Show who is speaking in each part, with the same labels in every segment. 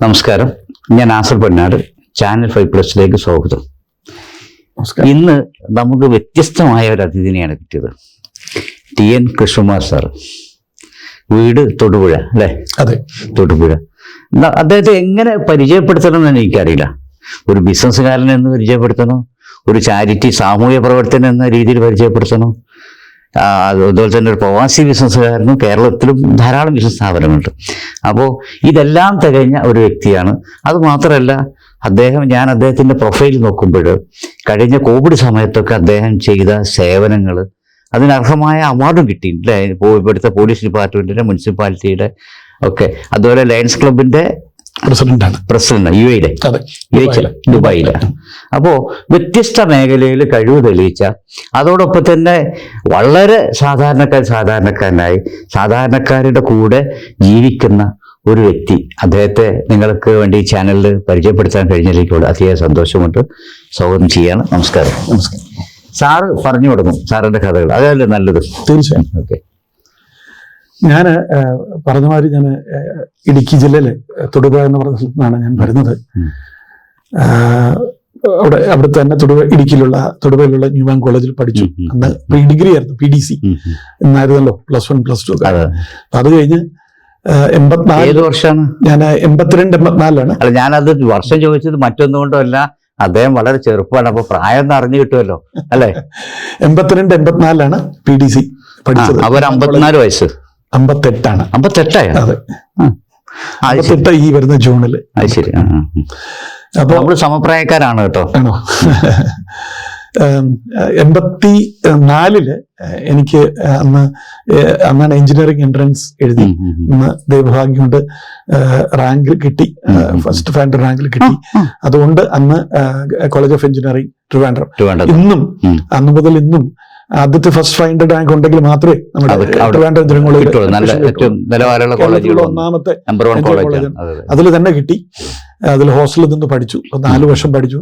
Speaker 1: നമസ്കാരം, ഞാൻ ആസർ പൊന്നാട്, ചാനൽ 5+ലേക്ക് സ്വാഗതം. ഇന്ന് നമുക്ക് വ്യത്യസ്തമായ ഒരു അതിഥിനെയാണ് കിട്ടിയത്. TN കൃഷ്ണകുമാർ സാർ, വീട് തൊടുപുഴ അല്ലേ?
Speaker 2: അതെ,
Speaker 1: തൊടുപുഴ. അദ്ദേഹത്തെ എങ്ങനെ പരിചയപ്പെടുത്തണം എന്ന് എനിക്കറിയില്ല. ഒരു ബിസിനസ്സുകാരൻ എന്ന് പരിചയപ്പെടുത്തണോ, ഒരു ചാരിറ്റി സാമൂഹ്യ പ്രവർത്തനം എന്ന രീതിയിൽ പരിചയപ്പെടുത്തണോ, അതുപോലെ തന്നെ ഒരു പ്രവാസി ബിസിനസ്സുകാരനും കേരളത്തിലും ധാരാളം ബിസിനസ് സ്ഥാപനങ്ങളുണ്ട്. അപ്പോൾ ഇതെല്ലാം തികഞ്ഞ ഒരു വ്യക്തിയാണ്. അതുമാത്രമല്ല, ഞാൻ അദ്ദേഹത്തിൻ്റെ പ്രൊഫൈൽ നോക്കുമ്പോൾ കഴിഞ്ഞ കോവിഡ് സമയത്തൊക്കെ അദ്ദേഹം ചെയ്ത സേവനങ്ങൾ, അതിനർഹമായ അവാർഡും കിട്ടിയിട്ടില്ലേ? ഇവിടുത്തെ പോലീസ് ഡിപ്പാർട്ട്മെൻറ്റിൻ്റെ, മുനിസിപ്പാലിറ്റിയുടെ ഒക്കെ, അതുപോലെ ലയൺസ് ക്ലബിൻ്റെ പ്രസിഡന്റ് യുഎയിലെ ദുബായിലെ. അപ്പോൾ വ്യത്യസ്ത മേഖലയിൽ കഴിവ് തെളിയിച്ച, അതോടൊപ്പം തന്നെ വളരെ സാധാരണക്കാരനായി സാധാരണക്കാരുടെ കൂടെ ജീവിക്കുന്ന ഒരു വ്യക്തി. അദ്ദേഹത്തെ നിങ്ങൾക്ക് വേണ്ടി ഈ ചാനലിൽ പരിചയപ്പെടുത്താൻ കഴിഞ്ഞതിലേക്ക് അതിയായ സന്തോഷമുണ്ട്. സ്വാഗതം ചെയ്യാണ്. നമസ്കാരം. സാറ് പറഞ്ഞു കൊടുക്കും സാറിന്റെ കഥകൾ, അതല്ലേ നല്ലത്?
Speaker 2: തീർച്ചയായും.
Speaker 1: ഓക്കെ.
Speaker 2: ഞാൻ പറഞ്ഞ മാതിരി ഞാൻ ഇടുക്കി ജില്ലയിലെ തൊടുപുഴ എന്ന് പറഞ്ഞ സ്ഥലത്താണ് ഞാൻ വരുന്നത്. അവിടെ തന്നെ ഇടുക്കിയിലുള്ള തൊടുപുഴയിലുള്ള ന്യൂമാൻ കോളേജിൽ പഠിച്ചു. അന്ന് പ്രീ ഡിഗ്രി ആയിരുന്നു, PDC എന്നായിരുന്നല്ലോ, +1 +2. അത് കഴിഞ്ഞ് 84
Speaker 1: വർഷമാണ് ഞാൻ
Speaker 2: 82 84
Speaker 1: അല്ല, ഞാനത് വർഷം ചോദിച്ചത് മറ്റൊന്നുകൊണ്ടല്ല, അദ്ദേഹം വളരെ ചെറുപ്പമാണ്. അപ്പൊ പ്രായം ഒന്ന് അറിഞ്ഞു കിട്ടുമല്ലോ അല്ലെ?
Speaker 2: 82 84 PDC പഠിച്ചത്.
Speaker 1: അവർ 54 വയസ്സ്.
Speaker 2: 58
Speaker 1: 58.
Speaker 2: അതെ, 58 ഈ വരുന്ന ജൂണില്.
Speaker 1: അത് ശരി. അപ്പൊ നമ്മള് സമപ്രായക്കാരാണ് കേട്ടോ.
Speaker 2: ആണോ? 84 എനിക്ക് അന്നാണ് എഞ്ചിനീയറിംഗ് എൻട്രൻസ് എഴുതി. അന്ന് ദൈവഭാഗ്യം കൊണ്ട് റാങ്ക് കിട്ടി, ഫസ്റ്റ് ഫാൻഡ് റാങ്കിൽ കിട്ടി. അതുകൊണ്ട് അന്ന് കോളേജ് ഓഫ് എഞ്ചിനീയറിംഗ് ട്രിവാൻഡ്രം ഇന്നും, അന്ന് മുതൽ ഇന്നും ആദ്യത്തെ ഫസ്റ്റ് ഫൈൻഡ് റാങ്ക് ഉണ്ടെങ്കിൽ മാത്രമേ നമ്മുടെ ട്രിവാൻഡ്രം ഒന്നാമത്തെ കോളേജ് അതിൽ തന്നെ കിട്ടി. അതിൽ ഹോസ്റ്റലിൽ നിന്ന് പഠിച്ചു, 4 വർഷം പഠിച്ചു.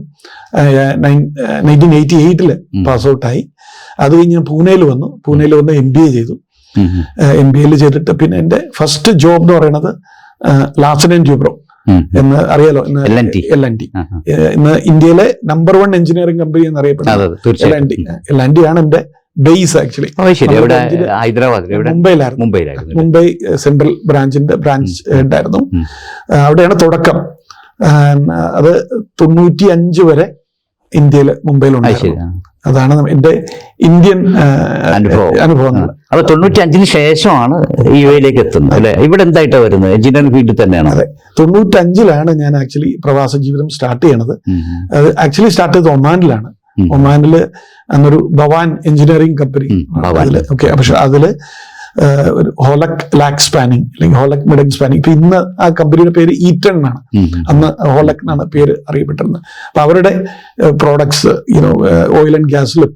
Speaker 2: 1988 പാസ് ഔട്ടായി. അത് കഴിഞ്ഞ് ഞാൻ പൂനെയിൽ വന്നു MBA ചെയ്തു. MBA ചെയ്തിട്ട് പിന്നെ എൻ്റെ ഫസ്റ്റ് ജോബ് എന്ന് പറയുന്നത് ലാർസൻ ആൻഡ് ട്യൂബ്രോ എന്ന് അറിയാലോ, LNT. ഇന്ന് ഇന്ത്യയിലെ നമ്പർ 1 എഞ്ചിനീയറിംഗ് കമ്പനി എന്നറിയപ്പെടുന്നത് LNT ആണ് എന്റെ ബേസ്. ആക്ച്വലി മുംബൈയിലായിരുന്നു. മുംബൈ സെൻട്രൽ ബ്രാഞ്ച് ഹെഡായിരുന്നു. അവിടെയാണ് തുടക്കം. അത് 95 വരെ ഇന്ത്യയിൽ മുംബൈയിലുണ്ടായിരുന്നു. അതാണ് എന്റെ ഇന്ത്യൻ അനുഭവങ്ങൾ.
Speaker 1: അപ്പൊ 95 ശേഷമാണ് യുഎയിലേക്ക് എത്തുന്നത് അല്ലെ? ഇവിടെ എന്തായിട്ടാണ് വരുന്നത്? എഞ്ചിനീയറിംഗ് ഫീൽഡിൽ തന്നെയാണ്.
Speaker 2: അതെ, 95 ഞാൻ ആക്ച്വലി പ്രവാസ ജീവിതം സ്റ്റാർട്ട് ചെയ്യണത്. അത് ആക്ച്വലി സ്റ്റാർട്ട് ചെയ്തത് ഒമാനിലാണ്. ഒമാനില് അന്നൊരു ഭവാൻ എഞ്ചിനീയറിംഗ് കമ്പനി. ഓക്കെ, പക്ഷെ അതില് ഒരു ഹോലക് ലാക് സ്പാനിങ് അല്ലെങ്കിൽ ഹോലക് മിഡൻ സ്പാനിങ്. ഇപ്പൊ ഇന്ന് ആ കമ്പനിയുടെ പേര് ഈറ്റൺ എന്നാണ്, അന്ന് ഹോലക് എന്നാണ് പേര് അറിയപ്പെട്ടിരുന്നത്. അപ്പൊ അവരുടെ പ്രോഡക്ട്സ് ഓയിൽ ആൻഡ് ഗ്യാസിലും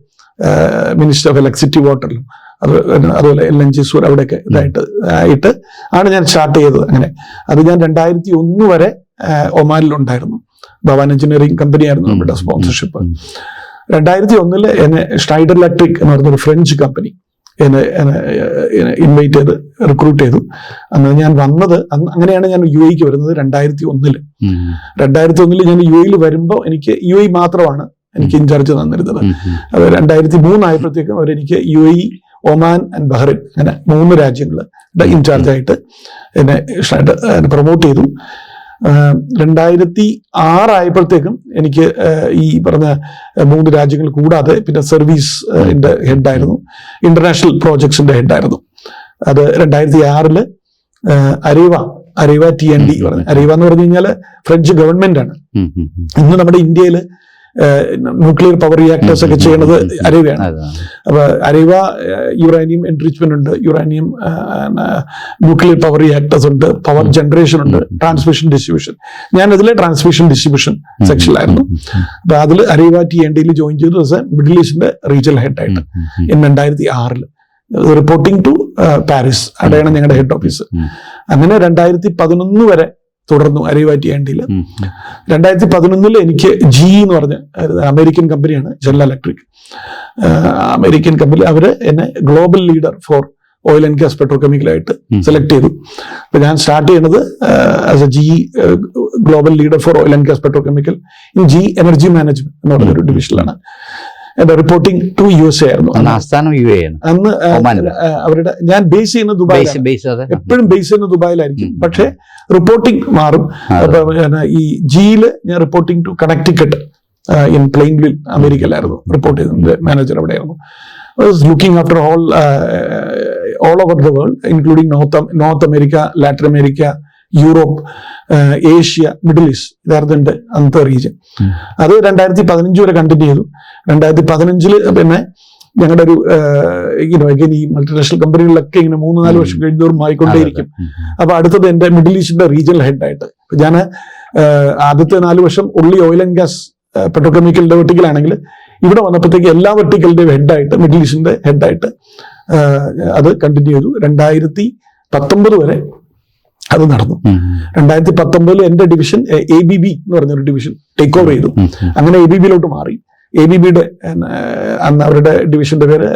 Speaker 2: മിനിസ്റ്റർ ഓഫ് ഇലക്ട്രിസിറ്റി വാട്ടറിലും അതുപോലെ LNG സൂർ അവിടെയൊക്കെ ആയിട്ട് ആണ് ഞാൻ സ്റ്റാർട്ട് ചെയ്തത്. അങ്ങനെ അത് ഞാൻ 2001 വരെ ഒമാനിലുണ്ടായിരുന്നു. ഭവാൻ എഞ്ചിനീയറിംഗ് കമ്പനിയായിരുന്നു നമ്മുടെ സ്പോൺസർഷിപ്പ്. 2001 എന്നെ ഷ്നൈഡർ ഇലക്ട്രിക് എന്ന് പറഞ്ഞൊരു ഫ്രഞ്ച് കമ്പനി എന്നെ ഇൻവൈറ്റ് ചെയ്ത് റിക്രൂട്ട് ചെയ്തു. അന്ന് ഞാൻ വന്നത്, അങ്ങനെയാണ് ഞാൻ UAE വരുന്നത് 2001. 2001 ഞാൻ UAE വരുമ്പോൾ എനിക്ക് UAE മാത്രമാണ് എനിക്ക് ഇൻചാർജ് തന്നിരുന്നത്. അത് 2003 ആയപ്പോഴത്തേക്കും അവരെനിക്ക് UAE, ഒമാൻ ആൻഡ് ബഹ്റൈൻ, അങ്ങനെ 3 രാജ്യങ്ങളുടെ ഇൻചാർജായിട്ട് എന്നെ പ്രൊമോട്ട് ചെയ്തു. 2006 ആയപ്പോഴത്തേക്കും എനിക്ക് ഈ പറഞ്ഞ 3 രാജ്യങ്ങൾ കൂടാതെ പിന്നെ സർവീസ് ഹെഡായിരുന്നു, ഇന്റർനാഷണൽ പ്രോജക്ട്സിന്റെ ഹെഡായിരുന്നു. അത് 2006 അരീവ TND അരീവ എന്ന് പറഞ്ഞു കഴിഞ്ഞാൽ ഫ്രഞ്ച് ഗവൺമെന്റ് ആണ്. ഇന്ന് നമ്മുടെ ഇന്ത്യയിൽ ന്യൂക്ലിയർ പവർ റിയാക്ടേഴ്സ് ഒക്കെ ചെയ്യുന്നത് അരീവയാണ്. അപ്പൊ അരീവ യുറാനിയം എൻറിച്ച്മെന്റ് ഉണ്ട്, യുറാനിയം ന്യൂക്ലിയർ പവർ റിയാക്ടേഴ്സ് ഉണ്ട്, പവർ ജനറേഷൻ ഉണ്ട്, ട്രാൻസ്മിഷൻ ഡിസ്ട്രിബ്യൂഷൻ. ഞാൻ അതിലെ ട്രാൻസ്മിഷൻ ഡിസ്ട്രിബ്യൂഷൻ സെക്ഷനിലായിരുന്നു. അപ്പൊ അതിൽ അരീവ TND ജോയിൻ ചെയ്തു മിഡിൽ ഈസ്റ്റിന്റെ റീജിയണൽ ഹെഡായിട്ട് 2006. റിപ്പോർട്ടിംഗ് ടു പാരീസ്, അവിടെയാണ് ഞങ്ങളുടെ ഹെഡ് ഓഫീസ്. അങ്ങനെ 2011 വരെ തുടർന്നു അരീവ TND. 2011 എനിക്ക് GE എന്ന് പറഞ്ഞ അമേരിക്കൻ കമ്പനിയാണ്, ജനറൽ ഇലക്ട്രിക് അമേരിക്കൻ കമ്പനി. അവര് എന്നെ global leader for oil and gas പെട്രോകെമിക്കലായിട്ട് സെലക്ട് ചെയ്തു. അപ്പൊ ഞാൻ സ്റ്റാർട്ട് ചെയ്യുന്നത് as a G global leader for oil and gas petrochemical in G energy management എന്ന് പറഞ്ഞൊരു ഡിവിഷനിലാണ്. എന്റെ റിപ്പോർട്ടിംഗ് ടു USA ആയിരുന്നു. അന്ന് അവരുടെ ഞാൻ ബേസ് ചെയ്യുന്ന ദുബായിലാണ്, എപ്പോഴും ബേസ് ചെയ്യുന്ന ദുബായിലായിരിക്കും, പക്ഷെ റിപ്പോർട്ടിംഗ് മാറും. അപ്പൊ ഈ ജിയിൽ ഞാൻ reporting to Connecticut in Plainville അമേരിക്കയിലായിരുന്നു റിപ്പോർട്ട് ചെയ്തത്. മാനേജർ അവിടെയായിരുന്നു. Looking after all over the world, including North America, Latin America, Europe, Asia, Middle East. ഇതായിരുന്നു എൻ്റെ അന്നത്തെ റീജിയൻ. അത് 2015 വരെ കണ്ടിന്യൂ ചെയ്തു. 2015 പിന്നെ ഞങ്ങളുടെ ഒരു അഗൈൻ ഈ മൾട്ടിനാഷണൽ കമ്പനികളിലൊക്കെ ഇങ്ങനെ 3-4 വർഷം കഴിഞ്ഞോറും മാറിക്കൊണ്ടേയിരിക്കും. അപ്പൊ അടുത്തത് എൻ്റെ മിഡിൽ ഈസ്റ്റിന്റെ റീജിയണൽ ഹെഡായിട്ട് ഞാൻ ആദ്യത്തെ 4 വർഷം ഉള്ളി ഓയിൽ ആൻഡ് ഗ്യാസ് പെട്രോകെമിക്കലിന്റെ വെർട്ടിക്കലാണെങ്കിൽ ഇവിടെ വന്നപ്പോഴത്തേക്ക് എല്ലാ വെർട്ടിക്കലിന്റെയും ഹെഡായിട്ട്, മിഡിൽ ഈസ്റ്റിന്റെ ഹെഡായിട്ട് അത് കണ്ടിന്യൂ ചെയ്തു. 2019 വരെ അത് നടന്നു. 2019 എന്റെ ഡിവിഷൻ ABB എന്ന് പറഞ്ഞൊരു ഡിവിഷൻ ടേക്ക് ഓവർ ചെയ്തു. അങ്ങനെ ABBയിലോട്ട് മാറി. ABBയുടെ അന്ന് അവരുടെ ഡിവിഷന്റെ പേര്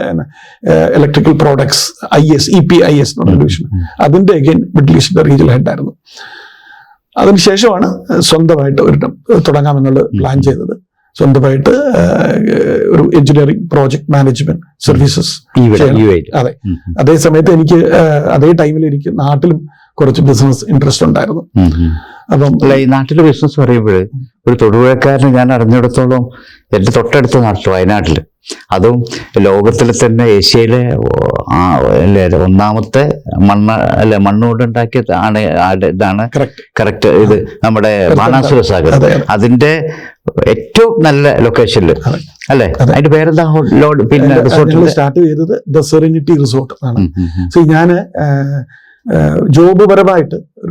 Speaker 2: ഇലക്ട്രിക്കൽ പ്രോഡക്ട്സ് EPIS എന്ന് പറഞ്ഞ ഡിവിഷൻ. അതിന്റെ അഗൈൻ മിഡിൽ ഈസ്റ്റിന്റെ റീജിയണൽ ഹെഡായിരുന്നു. അതിനുശേഷമാണ് സ്വന്തമായിട്ട് ഒരിടം തുടങ്ങാമെന്നുള്ളത് പ്ലാൻ ചെയ്തത്. സ്വന്തമായിട്ട് ഒരു എഞ്ചിനീയറിംഗ് പ്രോജക്ട് മാനേജ്മെന്റ് സർവീസസ്. അതെ, അതേ സമയത്ത് എനിക്ക് അതേ ടൈമിൽ എനിക്ക് നാട്ടിലും കുറച്ച് ബിസിനസ് ഇൻട്രസ്റ്റ് ഉണ്ടായിരുന്നു. അപ്പം
Speaker 1: ഈ നാട്ടിലെ ബിസിനസ് പറയുമ്പോൾ ഒരു തൊടുപുഴക്കാരന് ഞാൻ അറിഞ്ഞിടത്തോളം എൻ്റെ തൊട്ടടുത്ത നാട്ടിൽ വയനാട്ടിൽ, അതും ലോകത്തിലെ തന്നെ ഏഷ്യയിലെ ഒന്നാമത്തെ മണ്ണുകൊണ്ടുണ്ടാക്കിയ ഇതാണ് കറക്റ്റ്. ഇത് നമ്മുടെ ബാണാസുര സാഗർ, അതിന്റെ ഏറ്റവും നല്ല ലൊക്കേഷനിൽ അല്ലെ. അതിന്റെ പേരെന്താ? പിന്നെ
Speaker 2: റിസോർട്ട് സ്റ്റാർട്ട് ചെയ്തത് ദ സെറനിറ്റി റിസോർട്ട് ആണ്. ഞാന് ജോബ് പരമായിട്ട് ഒരു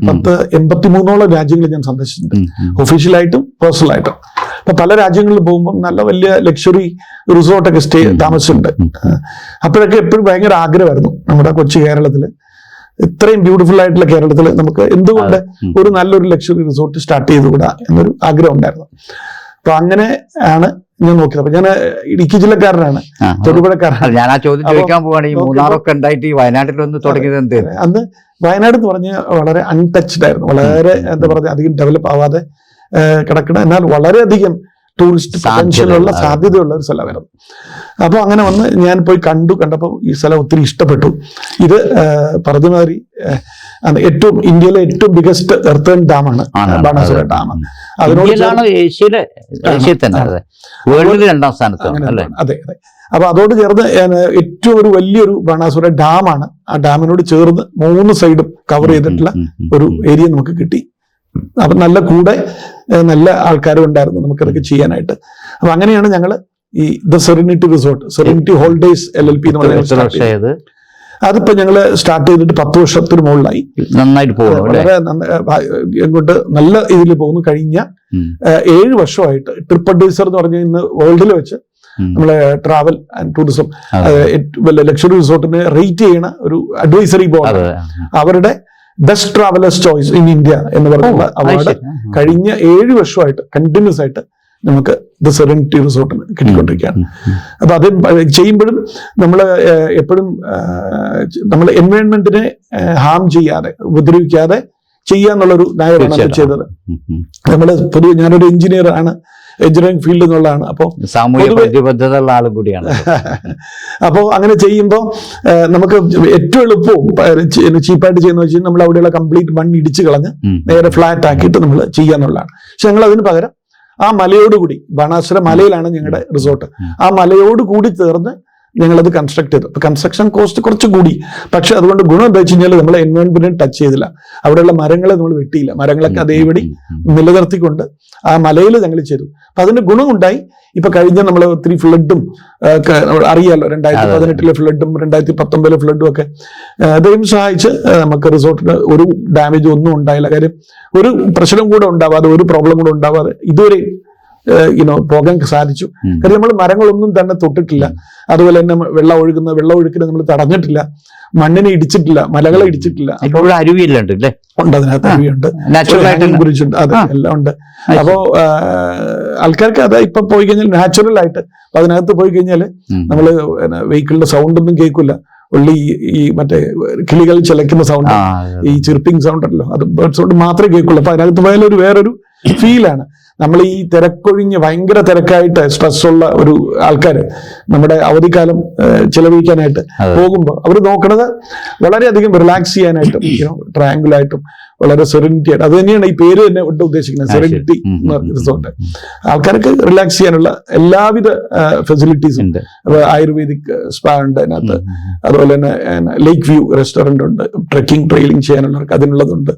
Speaker 2: 83ഓളം രാജ്യങ്ങൾ ഞാൻ സന്ദർശിച്ചിട്ടുണ്ട്, ഒഫീഷ്യലായിട്ടും പേഴ്സണലായിട്ടും. അപ്പൊ പല രാജ്യങ്ങളിൽ പോകുമ്പോൾ നല്ല വലിയ ലക്ഷറി റിസോർട്ടൊക്കെ താമസിച്ചിട്ടുണ്ട്. അപ്പോഴൊക്കെ എപ്പോഴും ഭയങ്കര ആഗ്രഹമായിരുന്നു നമ്മുടെ കൊച്ചു കേരളത്തില്, ഇത്രയും ബ്യൂട്ടിഫുൾ ആയിട്ടുള്ള കേരളത്തിൽ നമുക്ക് എന്തുകൊണ്ട് ഒരു നല്ലൊരു ലക്ഷറി റിസോർട്ട് സ്റ്റാർട്ട് ചെയ്തുകൂടാ എന്നൊരു ആഗ്രഹം ഉണ്ടായിരുന്നു. അപ്പൊ അങ്ങനെ ആണ് ഞാൻ നോക്കിയത്. അപ്പൊ ഞാൻ ഇടുക്കി ജില്ലക്കാരനാണ്, തൊടുപുഴക്കാരനാണ്.
Speaker 1: ഞാൻ ആ ചോദ്യം ചോദിക്കാൻ പോവാണ്. ഈ മൂന്നാറൊക്കെ ഉണ്ടായിട്ട് ഈ വയനാട്ടിലൊന്ന് തുടങ്ങിയത് എന്ത്?
Speaker 2: അന്ന് വയനാട് എന്ന് പറഞ്ഞാൽ വളരെ അൺടച്ച്ഡ് ആയിരുന്നു, വളരെ എന്താ പറയുക അധികം ഡെവലപ്പ് ആവാതെ കിടക്കണം, എന്നാൽ വളരെയധികം ടൂറിസ്റ്റ് പൊട്ടൻഷ്യലുള്ള സാധ്യതയുള്ള ഒരു സ്ഥലമായിരുന്നു. അപ്പോൾ അങ്ങനെ വന്ന് ഞാൻ പോയി കണ്ടപ്പോൾ ഈ സ്ഥലം ഒത്തിരി ഇഷ്ടപ്പെട്ടു. ഇത് പറഞ്ഞമാതിരി ഏറ്റവും ഇന്ത്യയിലെ ഏറ്റവും ബിഗസ്റ്റ് എർത്തേൺ ഡാമാണ് ബാണാസുര ഡാം.
Speaker 1: അതിനോട് ഏഷ്യയിലെ രണ്ടാം സ്ഥാനത്താണ്.
Speaker 2: അതെ അതെ. അപ്പൊ അതോട് ചേർന്ന് ഏറ്റവും ഒരു വലിയൊരു ബാണാസുര ഡാമാണ്. ആ ഡാമിനോട് ചേർന്ന് 3 സൈഡും കവർ ചെയ്തിട്ടുള്ള ഒരു ഏരിയ നമുക്ക് കിട്ടി. അപ്പൊ നല്ല കൂടെ നല്ല ആൾക്കാരും ഉണ്ടായിരുന്നു നമുക്കതൊക്കെ ചെയ്യാനായിട്ട്. അപ്പൊ അങ്ങനെയാണ് ഞങ്ങൾ ഈ the serenity resort, serenity holidays LLP എന്ന് പറയുന്നത്. അതിപ്പോ ഞങ്ങള് സ്റ്റാർട്ട് ചെയ്തിട്ട് 10 വർഷത്തിന് മുകളിലായി.
Speaker 1: നന്നായിട്ട് പോകുന്നു,
Speaker 2: വളരെ ഇങ്ങോട്ട് നല്ല ഇതിൽ പോകുന്നു. കഴിഞ്ഞ 7 വർഷമായിട്ട് ട്രിപ്പ് അഡ്വൈസർ എന്ന് പറഞ്ഞ ഇന്ന് വേൾഡിൽ വെച്ച് നമ്മളെ ട്രാവൽ ആൻഡ് ടൂറിസം ലക്ഷറി റിസോർട്ടിനെ റേറ്റ് ചെയ്യണ ഒരു അഡ്വൈസറി ബോർഡ്, അവരുടെ best travellers choice in India എന്ന് പറഞ്ഞുള്ള അവാർഡ് കഴിഞ്ഞ 7 വർഷമായിട്ട് കണ്ടിന്യൂസ് ആയിട്ട് നമുക്ക് ദ സെറനിറ്റി റിസോർട്ടിന് കിട്ടിക്കൊണ്ടിരിക്കുകയാണ്. അപ്പൊ അത് ചെയ്യുമ്പോഴും നമ്മൾ എപ്പോഴും നമ്മൾ എൻവയോൺമെന്റിനെ ഹാം ചെയ്യാതെ ഉപദ്രവിക്കാതെ ചെയ്യാന്നുള്ളൊരു നയമാണ് ചെയ്തത്. നമ്മൾ പൊതുവെ ഞാനൊരു എഞ്ചിനീയർ ആണ്, എഞ്ചിനീയറിംഗ് ഫീൽഡ് എന്നുള്ളതാണ്. അപ്പോൾ
Speaker 1: സാമൂഹിക പ്രതിബദ്ധത ഉള്ള ആളും കൂടിയാണ്.
Speaker 2: അപ്പോൾ അങ്ങനെ ചെയ്യുമ്പോൾ നമുക്ക് ഏറ്റവും എളുപ്പവും ചീപ്പായിട്ട് ചെയ്യുന്ന വെച്ചാൽ നമ്മൾ അവിടെയുള്ള കംപ്ലീറ്റ് മണ്ണ് ഇടിച്ചു കളഞ്ഞ് നേരെ ഫ്ലാറ്റ് ആക്കിയിട്ട് നമ്മൾ ചെയ്യാന്നുള്ളതാണ്. പക്ഷെ ഞങ്ങൾ അതിന് പകരം ആ മലയോടുകൂടി, ബാണാസുര മലയിലാണ് ഞങ്ങളുടെ റിസോർട്ട്, ആ മലയോട് കൂടി ചേർന്ന് ഞങ്ങളത് കൺസ്ട്രക്ട് ചെയ്തു. അപ്പൊ കൺസ്ട്രക്ഷൻ കോസ്റ്റ് കുറച്ച് കൂടി, പക്ഷെ അതുകൊണ്ട് ഗുണം എന്താ വെച്ച് കഴിഞ്ഞാൽ നമ്മൾ എൻവയോൺമെന്റിനെ ടച്ച് ചെയ്തില്ല. അവിടെയുള്ള മരങ്ങളെ നമ്മൾ വെട്ടിയില്ല, മരങ്ങളൊക്കെ അതേപടി നിലനിർത്തിക്കൊണ്ട് ആ മലയിൽ ഞങ്ങൾ ചെയ്തു. അപ്പൊ അതിന്റെ ഗുണം ഉണ്ടായി. ഇപ്പൊ കഴിഞ്ഞ നമ്മൾ ഒത്തിരി ഫ്ലഡും അറിയാലോ, 2018 ഫ്ലഡും 2019 ഫ്ലഡും ഒക്കെ ദൈവം സഹായിച്ച് നമുക്ക് റിസോർട്ടിന് ഒരു ഡാമേജ് ഒന്നും ഉണ്ടായില്ല. കാര്യം ഒരു പ്രശ്നം കൂടെ ഉണ്ടാവാതെ, ഒരു പ്രോബ്ലം കൂടെ ഉണ്ടാവാതെ ഇതുവരെ പോകാൻ സാധിച്ചു. കാര്യം നമ്മൾ മരങ്ങളൊന്നും തന്നെ തൊട്ടിട്ടില്ല. അതുപോലെ തന്നെ വെള്ളമൊഴുക്കിനെ നമ്മൾ തടഞ്ഞിട്ടില്ല, മണ്ണിനെ ഇടിച്ചിട്ടില്ല, മലകളെ ഇടിച്ചിട്ടില്ല.
Speaker 1: അരുവിയുണ്ട്,
Speaker 2: അതിനകത്ത് അരുവിയുണ്ട്, കുറിച്ചുണ്ട്, അതെ എല്ലാം ഉണ്ട്. അപ്പോ ആൾക്കാർക്ക് അത് ഇപ്പൊ പോയി കഴിഞ്ഞാൽ നാച്ചുറൽ ആയിട്ട് അതിനകത്ത് പോയി കഴിഞ്ഞാൽ നമ്മള് വെഹിക്കിളിന്റെ സൗണ്ട് ഒന്നും കേൾക്കില്ല. ഉള്ളി ഈ മറ്റേ കിളികൾ ചിലയ്ക്കുന്ന സൗണ്ട്, ഈ ചിർപ്പിംഗ് സൗണ്ട് ഉണ്ടല്ലോ, അത് ബേർഡ് സൗണ്ട് മാത്രമേ കേൾക്കുള്ളൂ. അപ്പൊ അതിനകത്ത് പോയാലും വേറൊരു ഫീലാണ്. നമ്മൾ ഈ തിരക്കൊഴിഞ്ഞ് ഭയങ്കര തിരക്കായിട്ട് സ്ട്രെസ് ഉള്ള ഒരു ആൾക്കാർ നമ്മുടെ അവധിക്കാലം ചെലവഴിക്കാനായിട്ട് പോകുമ്പോൾ അവർ നോക്കുന്നത് വളരെയധികം റിലാക്സ് ചെയ്യാനായിട്ടും ട്രയാങ്കിൾ ആയിട്ടും വളരെ സെറനിറ്റി ആയിട്ട്. അത് തന്നെയാണ് ഈ പേര് തന്നെ കൊണ്ട് ഉദ്ദേശിക്കുന്നത്, സെറനിറ്റി റിസോർട്ട്. ആൾക്കാർക്ക് റിലാക്സ് ചെയ്യാനുള്ള എല്ലാവിധ ഫെസിലിറ്റീസും ഉണ്ട്. ആയുർവേദിക് സ്പാ ഉണ്ട് അതിനകത്ത്, അതുപോലെ തന്നെ ലേക്ക് വ്യൂ റെസ്റ്റോറന്റ് ഉണ്ട്, ട്രെക്കിംഗ് ട്രെയിലിംഗ് ചെയ്യാനുള്ളവർക്ക് അതിനുള്ളതുണ്ട്,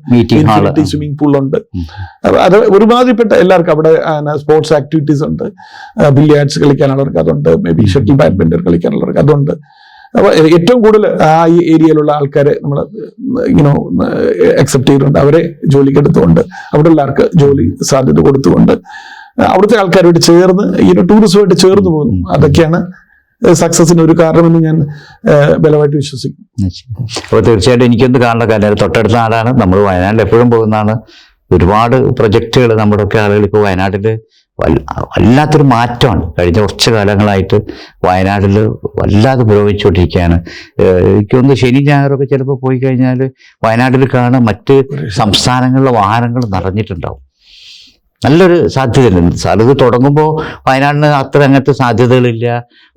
Speaker 2: സ്വിമ്മിംഗ് പൂൾ ഉണ്ട്. അത് ഒരുമാതിരിപ്പെട്ട എല്ലാവർക്കും അവിടെ സ്പോർട്സ് ആക്ടിവിറ്റീസ് ഉണ്ട്. ബില്ലിയാർഡ്സ് കളിക്കാനുള്ളവർക്ക് അതുണ്ട്, മേ ബി ഷട്ടിൽ ബാഡ്മിന്റൺ കളിക്കാനുള്ളവർക്ക് അതുണ്ട്. അപ്പൊ ഏറ്റവും കൂടുതൽ ആ ഈ ഏരിയയിലുള്ള ആൾക്കാരെ നമ്മൾ അക്സെപ്റ്റ് ചെയ്തുകൊണ്ട് അവരെ ജോലിക്ക് എടുത്തുകൊണ്ട് അവിടെ ഉള്ളവർക്ക് ജോലി സാധ്യത കൊടുത്തുകൊണ്ട് അവിടുത്തെ ആൾക്കാരുമായിട്ട് ചേർന്ന് ടൂറിസവുമായിട്ട് ചേർന്ന് പോകുന്നു. അതൊക്കെയാണ് സക്സസിന് ഒരു കാരണമെന്ന് ഞാൻ ബലമായിട്ട് വിശ്വസിക്കുന്നു.
Speaker 1: അപ്പോൾ തീർച്ചയായിട്ടും എനിക്കൊന്ന് കാണുന്ന കാര്യം തൊട്ടടുത്ത നാടാണ്, നമ്മൾ വയനാട്ടിൽ എപ്പോഴും പോകുന്നതാണ്. ഒരുപാട് പ്രൊജക്റ്റുകൾ നമ്മുടെ ഒക്കെ ആളുകൾ ഇപ്പോൾ വയനാട്ടിൽ വല്ലാത്തൊരു മാറ്റമാണ്. കഴിഞ്ഞ കുറച്ച് കാലങ്ങളായിട്ട് വയനാട്ടിൽ വല്ലാതെ പുരോഗമിച്ചുകൊണ്ടിരിക്കുകയാണ്. എനിക്കൊന്ന് ശനി ഞായറൊക്കെ ചിലപ്പോൾ പോയി കഴിഞ്ഞാൽ വയനാട്ടിൽ കാണാൻ മറ്റ് സംസ്ഥാനങ്ങളിലെ വാഹനങ്ങൾ നിറഞ്ഞിട്ടുണ്ടാവും. നല്ലൊരു സാധ്യതയുണ്ട് സാർ. ഇത് തുടങ്ങുമ്പോൾ വയനാടിന് അത്ര അങ്ങനത്തെ സാധ്യതകളില്ല,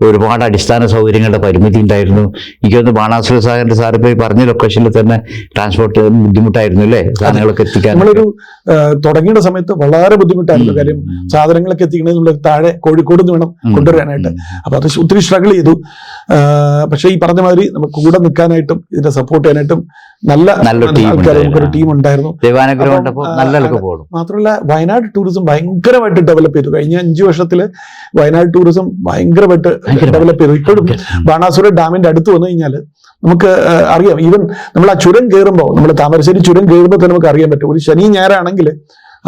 Speaker 1: ഒരുപാട് അടിസ്ഥാന സൗകര്യങ്ങളുടെ പരിമിതി ഉണ്ടായിരുന്നു. എനിക്കൊന്ന് ബാണാസുര സാഗറിന്റെ സാർ ഇപ്പോൾ പറഞ്ഞ ലൊക്കേഷനിൽ തന്നെ ട്രാൻസ്പോർട്ട് ബുദ്ധിമുട്ടായിരുന്നു അല്ലേ, സാധനങ്ങളൊക്കെ എത്തിക്കാൻ.
Speaker 2: നമ്മളൊരു തുടങ്ങിയ സമയത്ത് വളരെ ബുദ്ധിമുട്ടായിരുന്നു. കാര്യം സാധനങ്ങളൊക്കെ എത്തിക്കണമെങ്കിൽ നമ്മൾ താഴെ കോഴിക്കോട് നിന്ന് വേണം കൊണ്ടുവരാനായിട്ട്. അപ്പൊ അത് ഒത്തിരി സ്ട്രഗിൾ ചെയ്തു. പക്ഷെ ഈ പറഞ്ഞ മാതിരി നമുക്ക് കൂടെ നിൽക്കാനായിട്ടും ഇതിന്റെ സപ്പോർട്ട് ചെയ്യാനായിട്ടും നമുക്കൊരു ടീം ഉണ്ടായിരുന്നു. മാത്രമല്ല വയനാട് ടൂറിസം ഭയങ്കരമായിട്ട് ഡെവലപ്പ് ചെയ്തു. കഴിഞ്ഞ 5 വർഷത്തില് വയനാട് ടൂറിസം ഭയങ്കരമായിട്ട് ഡെവലപ്പ് ചെയ്തു. ഇപ്പോഴും ബാണാസുര ഡാമിന്റെ അടുത്ത് വന്നു കഴിഞ്ഞാൽ നമുക്ക് അറിയാം, ഈവൻ നമ്മൾ ആ ചുരം കയറുമ്പോൾ, നമ്മൾ താമരശ്ശേരി ചുരം കയറുമ്പോൾ തന്നെ നമുക്ക് അറിയാൻ പറ്റും, ഒരു ശനി ഞായറാണെങ്കിൽ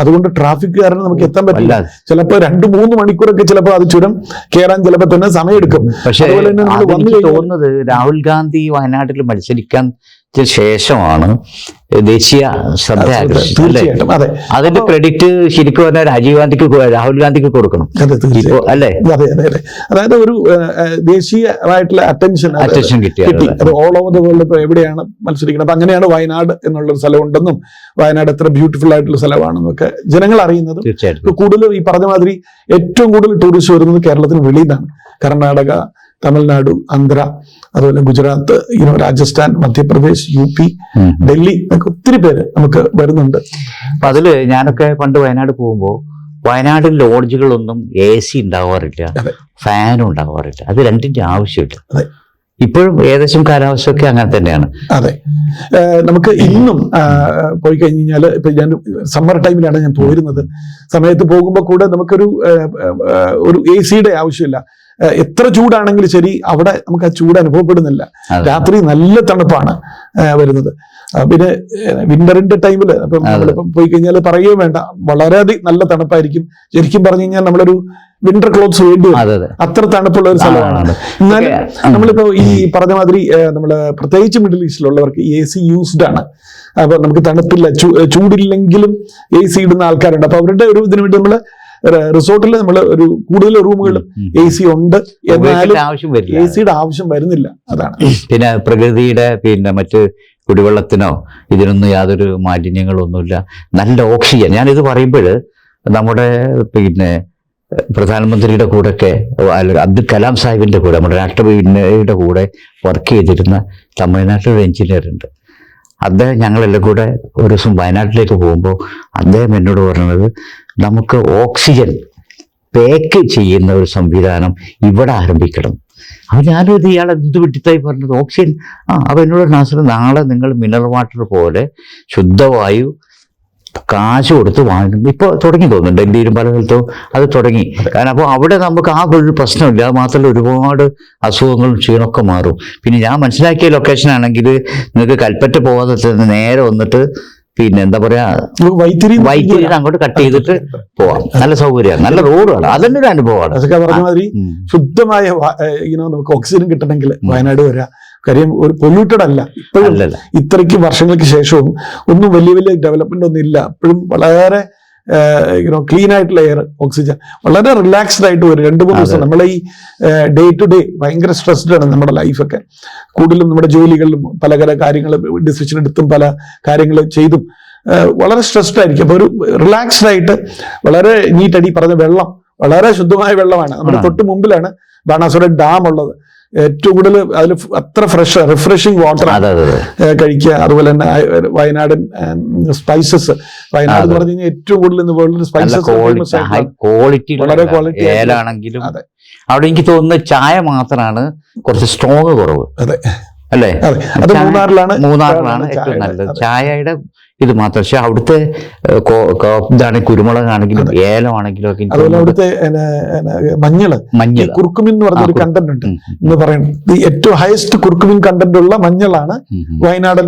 Speaker 2: അതുകൊണ്ട് ട്രാഫിക് കാരണം നമുക്ക് എത്താൻ പറ്റില്ല. ചിലപ്പോൾ 2-3 മണിക്കൂറൊക്കെ ചിലപ്പോൾ അത് ചുരം കയറാൻ ചിലപ്പോൾ തന്നെ സമയമെടുക്കും.
Speaker 1: പക്ഷേ തോന്നുന്നത് രാഹുൽ ഗാന്ധി വയനാട്ടിൽ മത്സരിക്കാൻ ശേഷമാണ് ദേശീയ ശ്രദ്ധ
Speaker 2: തീർച്ചയായിട്ടും. അതെ,
Speaker 1: അതിന്റെ ക്രെഡിറ്റ് ശരിക്കും പറഞ്ഞാൽ രാഹുൽ ഗാന്ധിക്ക് കൊടുക്കണം അല്ലേ?
Speaker 2: അതെ അതെ അതെ. അതായത് ഒരു ദേശീയമായിട്ടുള്ള അറ്റൻഷൻ കിട്ടി. അത് ഓൾ ഓവർ ദ വേൾഡ് ഇപ്പോൾ എവിടെയാണ് മത്സരിക്കുന്നത്. അപ്പൊ അങ്ങനെയാണ് വയനാട് എന്നുള്ളൊരു സ്ഥലമുണ്ടെന്നും വയനാട് എത്ര ബ്യൂട്ടിഫുൾ ആയിട്ടുള്ള സ്ഥലമാണെന്നും ഒക്കെ ജനങ്ങൾ അറിയുന്നത്. കൂടുതൽ ഈ പറഞ്ഞ മാതിരി ഏറ്റവും കൂടുതൽ ടൂറിസ്റ്റ് വരുന്നത് കേരളത്തിന് വെളിയിൽ നിന്നാണ്. കർണാടക, തമിഴ്നാട്, ആന്ധ്ര, അതുപോലെ ഗുജറാത്ത്, രാജസ്ഥാൻ, മധ്യപ്രദേശ്, UP, ഡൽഹി ഒക്കെ ഒത്തിരി പേര് നമുക്ക് വരുന്നുണ്ട്.
Speaker 1: അപ്പൊ അതില് ഞാനൊക്കെ പണ്ട് വയനാട് പോകുമ്പോൾ വയനാട്ടിൽ ലോഡ്ജുകളൊന്നും AC ഉണ്ടാവാറില്ല, ഫാനും ഉണ്ടാവാറില്ല. അത് രണ്ടിന്റെ ആവശ്യമില്ല. ഇപ്പോഴും ഏകദേശം കാലാവസ്ഥയൊക്കെ അങ്ങനെ തന്നെയാണ്.
Speaker 2: അതെ, നമുക്ക് ഇന്നും പോയി കഴിഞ്ഞ് കഴിഞ്ഞാൽ ഇപ്പൊ ഞാൻ സമ്മർ ടൈമിലാണ് ഞാൻ പോയിരുന്നത്. സമയത്ത് പോകുമ്പോൾ കൂടെ നമുക്കൊരു AC-യുടെ ആവശ്യമില്ല. എത്ര ചൂടാണെങ്കിലും ശരി, അവിടെ നമുക്ക് ആ ചൂട് അനുഭവപ്പെടുന്നില്ല. രാത്രി നല്ല തണുപ്പാണ് വരുന്നത്. പിന്നെ വിന്ററിന്റെ ടൈമിൽ ഇപ്പം നമ്മളിപ്പം പോയി കഴിഞ്ഞാൽ പറയുകയും വേണ്ട, വളരെയധികം നല്ല തണുപ്പായിരിക്കും. ശരിക്കും പറഞ്ഞു കഴിഞ്ഞാൽ നമ്മളൊരു വിന്റർ ക്ലോത്ത്സ് വേണ്ടി വരും, അത്ര തണുപ്പുള്ള ഒരു സ്ഥലമാണ്. എന്നാലും നമ്മളിപ്പോ ഈ പറഞ്ഞ മാതിരി നമ്മള് പ്രത്യേകിച്ച് മിഡിൽ ഈസ്റ്റിലുള്ളവർക്ക് AC യൂസ്ഡ് ആണ്. അപ്പൊ നമുക്ക് തണുപ്പില്ല, ചൂടില്ലെങ്കിലും AC ഇടുന്ന ആൾക്കാരുണ്ട്. അപ്പൊ അവരുടെ ഒരു ഇതിനു വേണ്ടി നമ്മള് റിസോർട്ടിൽ നമ്മൾ ഒരു കൂടുതൽ റൂമുകളിലും AC ഉണ്ട്, എന്നാലും AC-യുടെ ആവശ്യം വരുന്നില്ല. അതാണ്.
Speaker 1: പിന്നെ പ്രകൃതിയുടെ മറ്റ് കുടിവെള്ളത്തിനോ ഇതിനൊന്നും യാതൊരു മാലിന്യങ്ങളൊന്നുമില്ല, നല്ല ഓക്സിജൻ. ഞാനിത് പറയുമ്പോൾ നമ്മുടെ പ്രധാനമന്ത്രിയുടെ കൂടെയൊക്കെ അബ്ദുൽ കലാം സാഹിബിന്റെ കൂടെ, നമ്മുടെ രാഷ്ട്രപതിയുടെ കൂടെ വർക്ക് ചെയ്തിരുന്ന തമിഴ്നാട്ടിലൊരു എഞ്ചിനീയർ ഉണ്ട്. അദ്ദേഹം ഞങ്ങളെല്ലാം കൂടെ ഒരു ദിവസം വയനാട്ടിലേക്ക് പോകുമ്പോൾ അദ്ദേഹം എന്നോട് പറഞ്ഞത്, നമുക്ക് ഓക്സിജൻ പാക്ക് ചെയ്യുന്ന ഒരു സംവിധാനം ഇവിടെ ആരംഭിക്കണം. അപ്പോൾ ഞാനത് ഇയാളെ എന്ത് വിട്ടിത്തായി പറഞ്ഞത്, ഓക്സിജൻ. അപ്പോൾ എന്നോട് നാസർ, നാളെ നിങ്ങൾ മിനറൽ വാട്ടർ പോലെ ശുദ്ധവായു കാശ് കൊടുത്ത് വാങ്ങുന്നു. ഇപ്പോൾ തുടങ്ങി തോന്നുന്നു, ഡൽഹിയിലും പല സ്ഥലത്തും അത് തുടങ്ങി. കാരണം അപ്പോൾ അവിടെ നമുക്ക് ആ ഒരു പ്രശ്നമില്ല. അത് മാത്രമല്ല ഒരുപാട് അസുഖങ്ങളും ക്ഷീണമൊക്കെ മാറും. പിന്നെ ഞാൻ മനസ്സിലാക്കിയ ലൊക്കേഷൻ ആണെങ്കിൽ നിങ്ങൾക്ക് കൽപ്പറ്റ പോകാതെ നേരെ വന്നിട്ട് എന്താ പറയാ, വൈത്തിരി അങ്ങോട്ട് കട്ട് ചെയ്തിട്ട് പോവാം. നല്ല സൗകര്യമാണ്, നല്ല റോഡാണ്. അതിൻ്റെ ഒരു അനുഭവമാണ്.
Speaker 2: അതൊക്കെ പറഞ്ഞ മാതിരി ശുദ്ധമായ നമുക്ക് ഓക്സിജൻ കിട്ടണമെങ്കിൽ വയനാട് വരാം. കാര്യം ഒരു പൊല്യൂട്ടഡ് അല്ല. ഇപ്പോഴും ഇത്രയ്ക്ക് വർഷങ്ങൾക്ക് ശേഷവും ഒന്നും വലിയ വലിയ ഡെവലപ്മെന്റ് ഒന്നും ഇല്ല. ഇപ്പോഴും വളരെ ക്ലീൻ ആയിട്ടുള്ള എയർ, ഓക്സിജൻ, വളരെ റിലാക്സ്ഡ് ആയിട്ട് ഒരു 2-3 ദിവസം. നമ്മളെ ഈ ഡേ ടു ഡേ ഭയങ്കര സ്ട്രെസ്ഡ് ആണ് നമ്മുടെ ലൈഫൊക്കെ. കൂടുതലും നമ്മുടെ ജോലികളിലും പല പല കാര്യങ്ങൾ ഡിസിഷൻ എടുത്തും പല കാര്യങ്ങൾ ചെയ്തും വളരെ സ്ട്രെസ്ഡ് ആയിരിക്കും. അപ്പൊ ഒരു റിലാക്സ്ഡ് ആയിട്ട് വളരെ നീറ്റടി പറഞ്ഞ വെള്ളം, വളരെ ശുദ്ധമായ വെള്ളമാണ്. നമ്മുടെ തൊട്ട് മുമ്പിലാണ് ബാണാസുര ഡാം ഉള്ളത്. ഏറ്റവും കൂടുതൽ അതിൽ അത്ര റിഫ്രഷിംഗ് വാട്ടർ കഴിക്കുക. അതുപോലെ തന്നെ വയനാടൻ സ്പൈസസ്, വയനാട് എന്ന് പറഞ്ഞു കഴിഞ്ഞാൽ ഏറ്റവും കൂടുതൽ ഇന്ന് വേൾഡിൽ സ്പൈസസ്
Speaker 1: വളരെ ക്വാളിറ്റി ഏലാണെങ്കിലും അവിടെ എനിക്ക് തോന്നുന്ന ചായ മാത്രമാണ് കുറച്ച് സ്ട്രോങ് കുറവ്.
Speaker 2: അതെ
Speaker 1: അല്ലേ?
Speaker 2: അത് മൂന്നാറിലാണ്
Speaker 1: ഏറ്റവും നല്ലത് ചായയുടെ ഇത് മാത്രം. പക്ഷെ അവിടുത്തെ ഇതാണെങ്കിൽ കുരുമുളകാണെങ്കിലും ഏലമാണെങ്കിലും ഒക്കെ
Speaker 2: അതുപോലെ അവിടുത്തെ മഞ്ഞൾ കുർക്കുമിൻ എന്ന് പറഞ്ഞൊരു കണ്ടന്റ് ഉണ്ട് എന്ന് പറയുന്നത്. ഏറ്റവും ഹയസ്റ്റ് കുർക്കുമിൻ കണ്ടന്റ് ഉള്ള മഞ്ഞളാണ് വയനാട്.